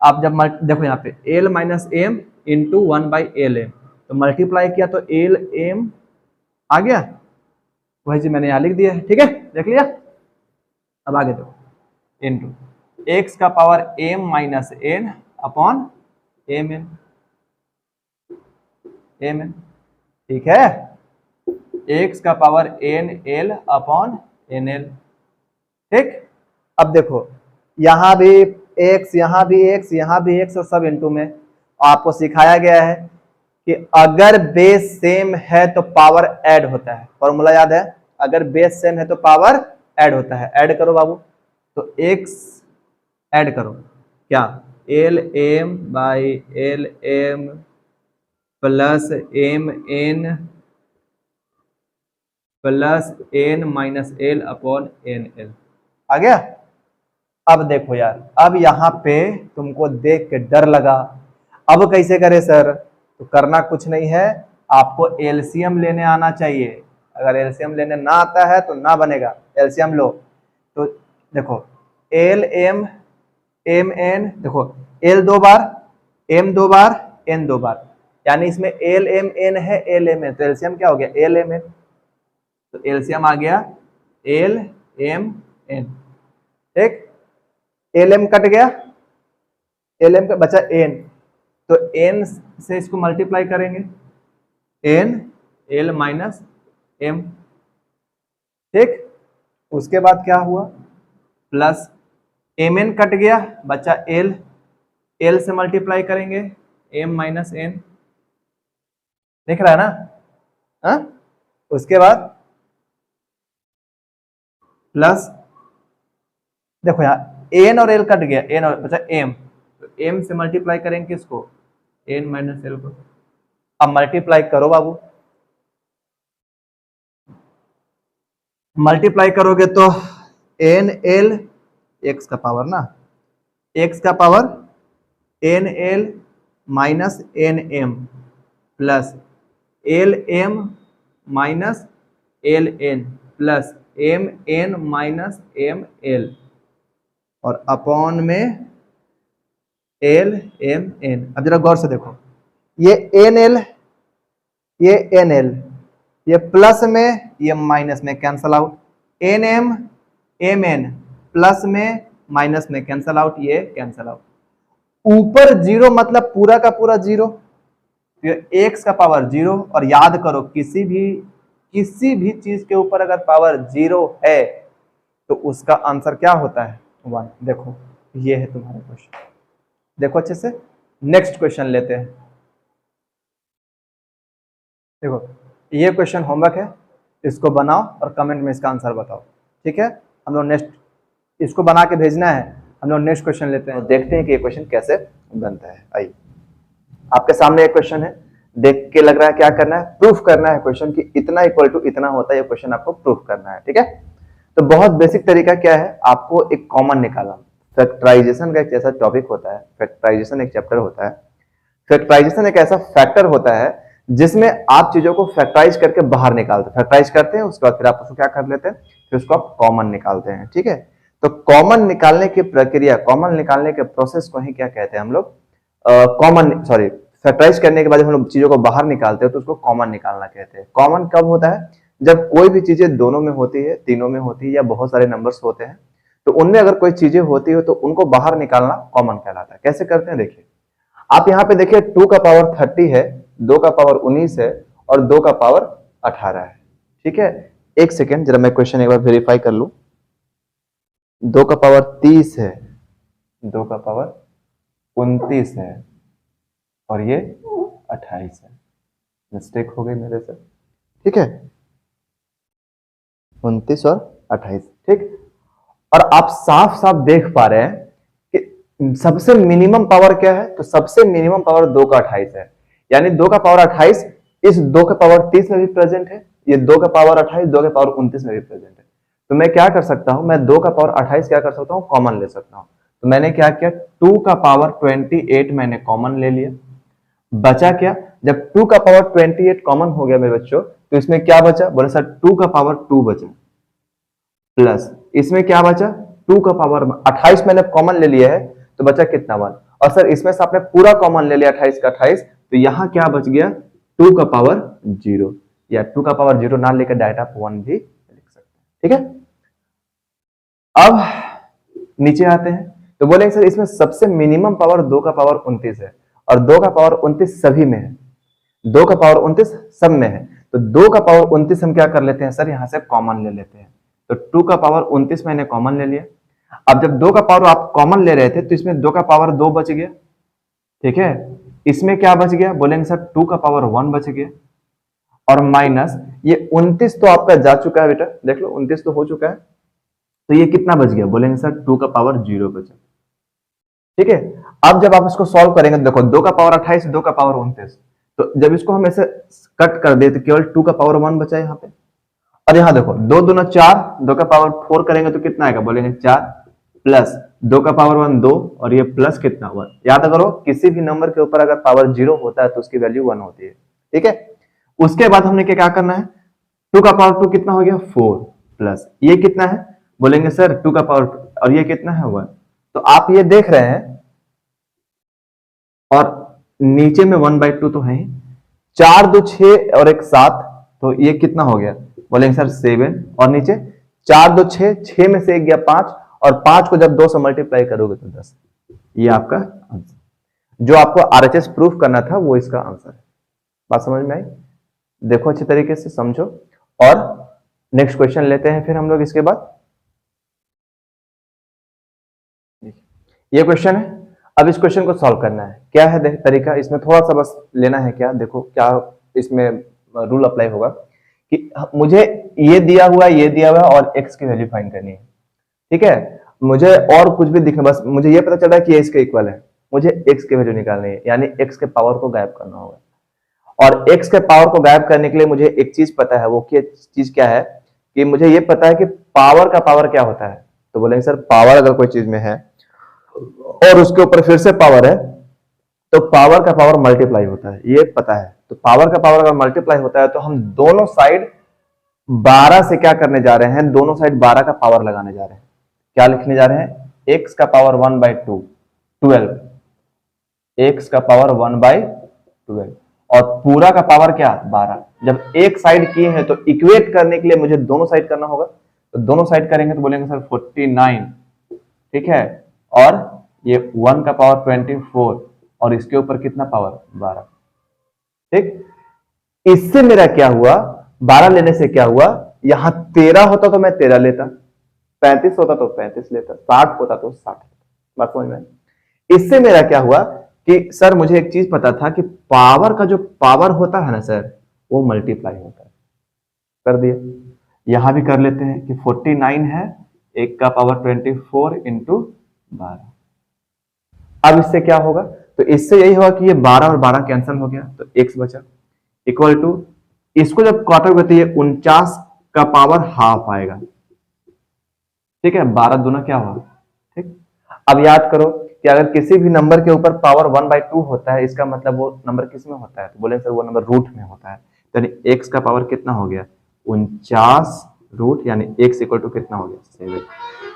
आप जब देखो यहाँ पे l minus m into 1 by l m, तो मल्टीप्लाई किया तो एल एम आ गया, वही चीज मैंने यहाँ लिख दिया है, ठीक है, देख लिया। अब आगे दो, इंटू एक्स का power m minus n upon m n, m n, ठीक है। एक्स का power n l upon n l, ठीक। अब देखो यहाँ भी एक्स, यहाँ भी एक्स, यहाँ भी एक्स, और सब इंटू में, आपको सिखाया गया है कि अगर बेस सेम है तो पावर ऐड होता है। फॉर्मूला याद है, अगर बेस सेम है तो पावर ऐड होता है। ऐड करो बाबू, तो x ऐड करो क्या, l m by l m plus m n plus n minus l upon n l. आ गया। अब देखो यार, अब यहाँ पे तुमको देख के डर लगा, अब कैसे करे सर? तो करना कुछ नहीं है, आपको एलसीएम लेने आना चाहिए। अगर एलसीएम लेने ना आता है तो ना बनेगा। एलसीएम लो तो देखो एल एम एम एन, देखो एल 2 बार, एम 2 बार, एन 2 बार, यानी इसमें एल एम एन है, एल एम एन, तो एलसीएम क्या हो गया, एल एम एन। तो एलसीएम आ गया एल एम एन। ठीक, एल एम कट गया, एल एम का बचा एन, तो एन से इसको मल्टीप्लाई करेंगे, एन एल माइनस एम। ठीक, उसके बाद क्या हुआ, प्लस एम एन कट गया, बचा एल, एल से मल्टीप्लाई करेंगे, एम माइनस एन। दिख रहा है ना? हा? उसके बाद प्लस, देखो यार एन और एल कट गया, एन और बचा एम, तो एम से मल्टीप्लाई करेंगे किसको, एन माइनस एल को। अब मल्टीप्लाई करो बाबू, मल्टीप्लाई करोगे तो एन एल एक्स का पावर ना, एक्स का power n l minus n m plus l m minus l n plus m n minus m l और अपॉन में एल एम एन। अब जरा गौर से देखो, ये एन एल, ये एन एल, ये प्लस में ये माइनस में cancel out, n m m n plus में माइनस में कैंसल आउट, ये कैंसल आउट। ऊपर जीरो मतलब पूरा का पूरा जीरो, एक्स का पावर जीरो। और याद करो किसी भी चीज के ऊपर अगर पावर जीरो है तो उसका आंसर क्या होता है, 1। देखो ये है तुम्हारा क्वेश्चन, देखो अच्छे से। नेक्स्ट क्वेश्चन लेते हैं। देखो ये क्वेश्चन होमवर्क है, इसको बनाओ और कमेंट में इसका आंसर बताओ। ठीक है, हम लोग नेक्स्ट इसको बना के भेजना है। हम लोग नेक्स्ट क्वेश्चन लेते हैं, देखते हैं कि ये क्वेश्चन कैसे बनता है। आइए, आपके सामने एक क्वेश्चन है, देख के लग रहा है क्या करना है, प्रूफ करना है क्वेश्चन की इतना इक्वल टू इतना होता है। ये क्वेश्चन आपको प्रूफ करना है। ठीक है, तो बहुत बेसिक तरीका क्या है, आपको एक कॉमन निकालना। फैक्टराइजेशन का एक ऐसा टॉपिक होता है, फैक्टराइजेशन एक चैप्टर होता है। फैक्टराइजेशन एक ऐसा फैक्टर होता है जिसमें आप चीजों को फैक्टराइज करके बाहर निकालते हैं, फैक्टराइज करते हैं, उसके बाद फिर आप उसको क्या कर लेते हैं, फिर उसको आप कॉमन निकालते हैं। ठीक है, तो कॉमन निकालने की प्रक्रिया, कॉमन निकालने के प्रोसेस को ही क्या कहते हैं हम लोग, फैक्टराइज करने के बाद हम लोग चीजों को बाहर निकालते हैं तो उसको कॉमन निकालना कहते हैं। कॉमन कब होता है, जब कोई भी चीजें दोनों में होती है, तीनों में होती है, या बहुत सारे नंबर्स होते हैं, तो उनमें अगर कोई चीजें होती है तो उनको बाहर निकालना कॉमन कहलाता है। कैसे करते हैं देखिए, आप यहाँ पे देखिए 2 का पावर 30 है, 2 का पावर 19 है और 2 का पावर 18 है। ठीक है, एक सेकेंड जरा मैं क्वेश्चन एक बार वेरीफाई कर लूं। 2 का पावर 30 है, 2 का पावर 29 है और ये 28 है। मिस्टेक हो गई मेरे से। ठीक है, 29 और 28। ठीक, और आप साफ साफ देख पा रहे हैं कि सबसे मिनिमम पावर क्या है, तो सबसे मिनिमम पावर 2 का 28 है, यानी 2 का पावर 28 इस 2 का पावर 30 में भी प्रेजेंट है, ये 2 का पावर 28 2 का पावर 29 में भी प्रेजेंट है। तो मैं क्या कर सकता हूं, मैं 2 का पावर 28 क्या कर सकता हूं, कॉमन ले सकता हूं। तो मैंने क्या किया, 2 का पावर 28 मैंने कॉमन ले लिया। बचा क्या, जब 2 का पावर 28 कॉमन हो गया मेरे बच्चों, तो इसमें क्या बचा, बोले सर 2 का पावर 2 बचा, प्लस इसमें क्या बचा, 2 का पावर 28 मैंने कॉमन ले लिया है, तो बचा कितना 1। और सर इसमें से आपने पूरा कॉमन ले लिया 28 का 28, तो यहां क्या बच गया, 2 का पावर 0, या 2 का पावर 0 ना लेकर डायरेक्ट आप 1 भी लिख सकते हैं। ठीक है, अब नीचे आते हैं, तो बोलेंगे सर इसमें सबसे मिनिमम पावर 2 का पावर 29 है और 2 का पावर 29 सभी में है, 2 का पावर 29 सब में है, तो 2 का पावर 29 हम क्या कर लेते हैं सर, यहां से कॉमन ले लेते हैं। तो 2 का पावर 29 मैंने कॉमन ले लिया। अब जब 2 का पावर आप कॉमन ले रहे थे तो इसमें 2 का पावर 2 बच गया। ठीक है, इसमें क्या बच गया, बोलेंगे सर 2 का पावर 1 बच गया, और माइनस ये 29 तो आपका जा चुका है बेटा, देख लो 29 तो हो चुका है, तो ये कितना बच गया, बोलेंगे सर 2 का पावर 0 बचा। ठीक है, अब जब आप इसको सॉल्व करेंगे, देखो 2 का पावर 28, 2 का पावर 29, तो जब इसको हम ऐसे कट कर दे तो केवल 2 का पावर 1 बचा यहाँ पे। और यहाँ देखो 2 दूना 4, 2 का पावर 4 करेंगे तो कितना आएगा, बोलेंगे 4 प्लस 2 का पावर 1 2, और ये प्लस कितना 1। याद करो किसी भी नंबर के ऊपर अगर पावर 0 होता है तो उसकी वैल्यू 1 होती है। ठीक है, उसके बाद हमने क्या करना है, 2 का पावर 2 कितना हो गया 4, प्लस ये कितना है, बोलेंगे सर 2 का पावर 2, और ये कितना है 1। तो आप ये देख रहे हैं, और नीचे में 1/2 तो है ही, 4 2 6 और 1 7, तो ये कितना हो गया, बोलेंगे सर 7, और नीचे 4 2 6, 6 में से 1 गया 5, और 5 को जब 2 से मल्टीप्लाई करोगे तो 10। ये आपका आंसर, जो आपको आरएचएस प्रूफ करना था वो इसका आंसर है। बात समझ में आई? देखो अच्छे तरीके से समझो, और नेक्स्ट क्वेश्चन लेते हैं फिर हम लोग इसके बाद। ये क्वेश्चन है, अब इस क्वेश्चन को सॉल्व करना है। क्या है तरीका, इसमें थोड़ा सा बस लेना है, क्या देखो क्या इसमें रूल अप्लाई होगा कि मुझे ये दिया हुआ और x की वैल्यू फाइंड करनी है। ठीक है, मुझे और कुछ भी दिखना, बस मुझे ये पता चल रहा है कि ये इसके इक्वल है, मुझे x की वैल्यू निकालनी है, यानी x के पावर को गायब करना होगा। और x के पावर को गायब करने के लिए मुझे एक चीज पता है, वो चीज क्या है कि मुझे ये पता है कि पावर का पावर क्या होता है। तो बोलेंगे सर पावर अगर कोई चीज में है और उसके ऊपर फिर से पावर है, तो पावर का पावर मल्टीप्लाई होता है, ये पता है। तो पावर का पावर अगर मल्टीप्लाई होता है तो हम दोनों साइड 12 से क्या करने जा रहे हैं, दोनों साइड 12 का पावर लगाने जा रहे हैं। क्या लिखने जा रहे हैं, x का पावर 1/2 12, x का पावर 1/12, और पूरा का पावर क्या 12। जब एक साइड किए हैं तो इक्वेट करने के लिए मुझे दोनों साइड करना होगा, तो दोनों साइड करेंगे तो बोलेंगे सर 49। ठीक है, और ये 1 का पावर 24, और इसके ऊपर कितना पावर 12। ठीक, इससे मेरा क्या हुआ, 12 लेने से क्या हुआ, यहां 13 होता तो मैं 13 लेता, 35 होता तो 35 लेता, 60 होता तो 60। बात समझ में? इससे मेरा क्या हुआ कि सर मुझे एक चीज पता था कि पावर का जो पावर होता है ना सर, वो मल्टीप्लाई होता है। कर दिया, यहां भी कर लेते हैं कि 49 है, 1 का पावर 24 इंटू 12। अब इससे क्या होगा, तो इससे यही होगा कि ये 12 और 12 कैंसिल हो गया, तो x बचा, इक्वल टू इसको जब काटोगे तो ये 49 का पावर हाफ आएगा। ठीक है, 12 दूना क्या होगा। ठीक, अब याद करो कि अगर किसी भी नंबर के ऊपर पावर 1/2 होता है, इसका मतलब वो नंबर किस में होता है, तो बोले सर वो नंबर रूट में होता है। तो यानी x का पावर कितना हो गया 49 रूट, यानी x इक्वल टू कितना हो गया 7,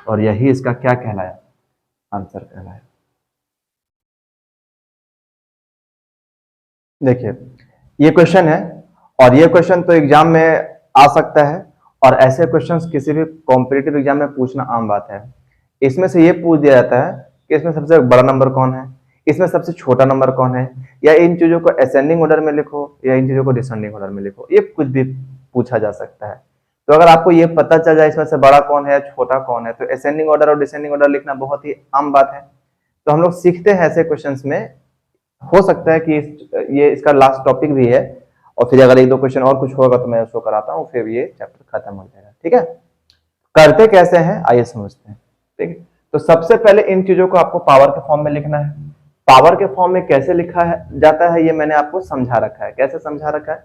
और यही इसका क्या कहलाया, आंसर कहलाया। देखिए ये क्वेश्चन है, और ये क्वेश्चन तो एग्जाम में आ सकता है, और ऐसे क्वेश्चंस किसी भी कॉम्पिटिटिव एग्जाम में पूछना आम बात है। इसमें से ये पूछ दिया जाता है कि इसमें सबसे बड़ा नंबर कौन है, इसमें सबसे छोटा नंबर कौन है, या इन चीजों को असेंडिंग ऑर्डर में लिखो या इन चीजों को डिसेंडिंग ऑर्डर में लिखो, ये कुछ भी पूछा जा सकता है। तो अगर आपको ये पता चल जाए इसमें से बड़ा कौन है छोटा कौन है, तो असेंडिंग ऑर्डर और डिसेंडिंग ऑर्डर लिखना बहुत ही आम बात है। तो हम लोग सीखते हैं ऐसे क्वेश्चन में, हो सकता है कि ये इसका लास्ट टॉपिक भी है, और फिर अगर एक दो क्वेश्चन और कुछ होगा तो मैं उसको कराता हूँ, फिर ये चैप्टर खत्म हो जाएगा। ठीक है, करते कैसे हैं आइए समझते हैं। ठीक है, तो सबसे पहले इन चीजों को आपको पावर के फॉर्म में लिखना है। पावर के फॉर्म में कैसे लिखा है जाता है ये मैंने आपको समझा रखा है। कैसे समझा रखा है,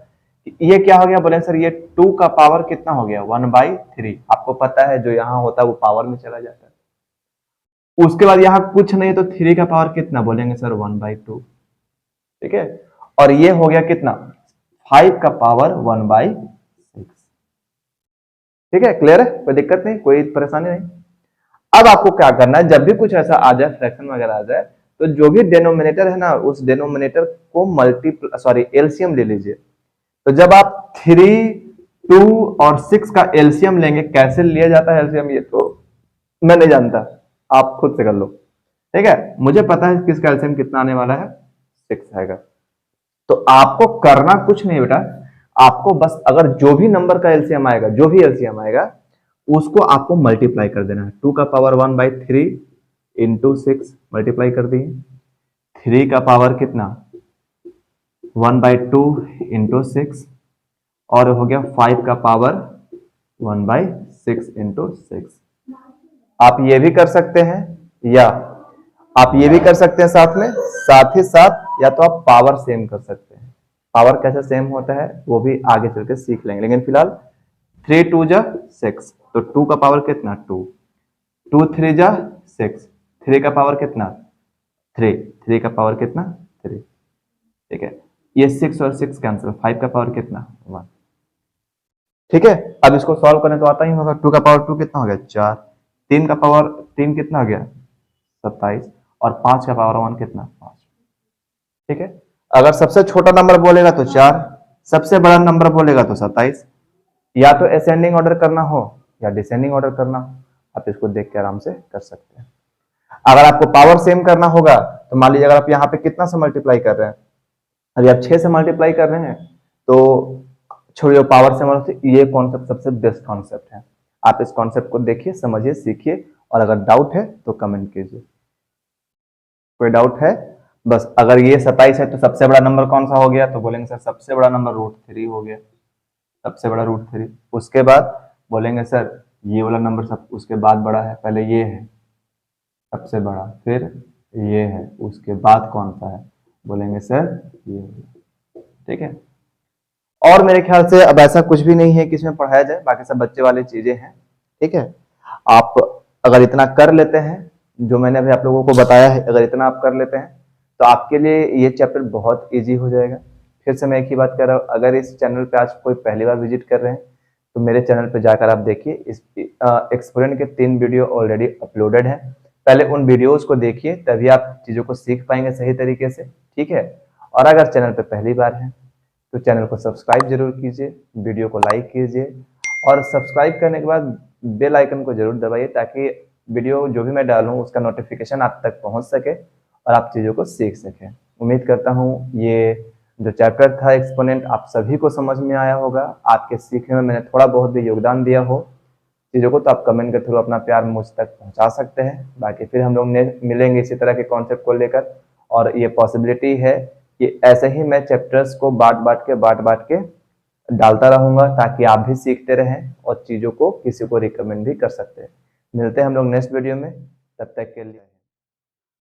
ये क्या हो गया, बोले सर ये 2 का पावर कितना हो गया 1/3। आपको पता है जो यहाँ होता है वो पावर में चला जाता है। उसके बाद यहाँ कुछ नहीं तो 3 का पावर कितना, बोलेंगे सर 1/2। ठीक है, और ये हो गया कितना 5 का पावर 1/6। ठीक है, क्लियर है, कोई दिक्कत नहीं, कोई परेशानी नहीं। अब आपको क्या करना है, जब भी कुछ ऐसा आ जाए फ्रैक्शन वगैरह आ जाए, तो जो भी डेनोमिनेटर है ना, उस डेनोमिनेटर को एलसीएम ले लीजिए। तो जब आप 3, 2 और 6 का एलसीएम लेंगे, कैसे लिया जाता है एलसीएम ये तो मैं नहीं जानता, आप खुद से कर लो। ठीक है, मुझे पता है किसका एलसीएम कितना आने वाला है, 6 आएगा। तो आपको करना कुछ नहीं बेटा, आपको बस अगर जो भी नंबर का एलसीएम आएगा, जो भी एलसीएम आएगा उसको आपको मल्टीप्लाई कर देना है। 2 का पावर 1/3 इंटू 6 मल्टीप्लाई कर दिए, 3 का पावर कितना 1/2 इंटू 6 और हो गया 5 का पावर 1/6 इंटू 6। आप ये भी कर सकते हैं या आप ये भी कर सकते हैं साथ ही साथ या तो आप पावर सेम कर सकते हैं। पावर कैसे सेम होता है वो भी आगे चल के सीख लेंगे, लेकिन फिलहाल 3 2 जा 6, तो 2 का पावर कितना 2, 2 3 जा 6, 3 का पावर कितना 3, 3 का पावर कितना 3। ठीक है, ये 6 और 6 कैंसिल, 5 का पावर कितना 1। ठीक है, अब इसको सॉल्व करने तो आता ही होगा। 2 का पावर 2 कितना हो गया 4, 3 का पावर 3 कितना हो गया 27 और 5 का पावर 1 कितना 5। ठीक है, अगर सबसे छोटा नंबर बोलेगा तो 4, सबसे बड़ा नंबर बोलेगा तो 27। या तो असेंडिंग ऑर्डर करना हो या डिसेंडिंग ऑर्डर करना हो, आप इसको देख के आराम से कर सकते हैं। अगर आपको पावर सेम करना होगा तो मान लीजिए अगर आप यहाँ पे कितना से मल्टीप्लाई कर रहे हैं, अभी आप 6 से मल्टीप्लाई कर रहे हैं तो छोड़िए पावर से मतलब ये कॉन्सेप्ट सबसे बेस्ट कॉन्सेप्ट है। आप इस कॉन्सेप्ट को देखिए, समझिए, सीखिए और अगर डाउट है तो कमेंट कीजिए। कोई डाउट है? बस अगर ये 27 है तो सबसे बड़ा नंबर कौन सा हो गया, तो बोलेंगे सर सबसे बड़ा नंबर √3 हो गया, सबसे बड़ा √3। उसके बाद बोलेंगे सर ये वाला नंबर सब उसके बाद बड़ा है, पहले ये है सबसे बड़ा, फिर ये है, उसके बाद कौन सा है, बोलेंगे सर ये। ठीक है, और मेरे ख्याल से अब ऐसा कुछ भी नहीं है कि इसमें पढ़ाया जाए, बाकी सब बच्चे वाली चीजें हैं। ठीक है, आप अगर इतना कर लेते हैं जो मैंने अभी आप लोगों को बताया है, अगर इतना आप कर लेते हैं तो आपके लिए ये चैप्टर बहुत इजी हो जाएगा। फिर से मैं एक ही बात कर रहा हूँ, अगर इस चैनल पे आज कोई पहली बार विजिट कर रहे हैं तो मेरे चैनल पे जाकर आप देखिए, इस एक्सपोनेंट के 3 वीडियो ऑलरेडी अपलोडेड है। पहले उन वीडियोस को देखिए, तभी आप चीजों को सीख पाएंगे सही तरीके से। ठीक है, और अगर चैनल पे पहली बार है तो चैनल को सब्सक्राइब जरूर कीजिए, वीडियो को लाइक कीजिए और सब्सक्राइब करने के बाद बेल आइकन को जरूर दबाइए ताकि वीडियो जो भी मैं डालूं उसका नोटिफिकेशन आप तक पहुंच सके और आप चीज़ों को सीख सकें। उम्मीद करता हूं ये जो चैप्टर था एक्सपोनेंट आप सभी को समझ में आया होगा, आपके सीखने में मैंने थोड़ा बहुत भी योगदान दिया हो चीज़ों को, तो आप कमेंट के थ्रू अपना प्यार मुझ तक पहुँचा सकते हैं। बाकी फिर हम लोग मिलेंगे इसी तरह के कॉन्सेप्ट को लेकर, और ये पॉसिबिलिटी है कि ऐसे ही मैं चैप्टर्स को बांट बांट के डालता रहूंगा ताकि आप भी सीखते रहें और चीज़ों को किसी को रिकमेंड भी कर सकते हैं। मिलते हैं हम लोग नेक्स्ट वीडियो में, तब तक के लिए।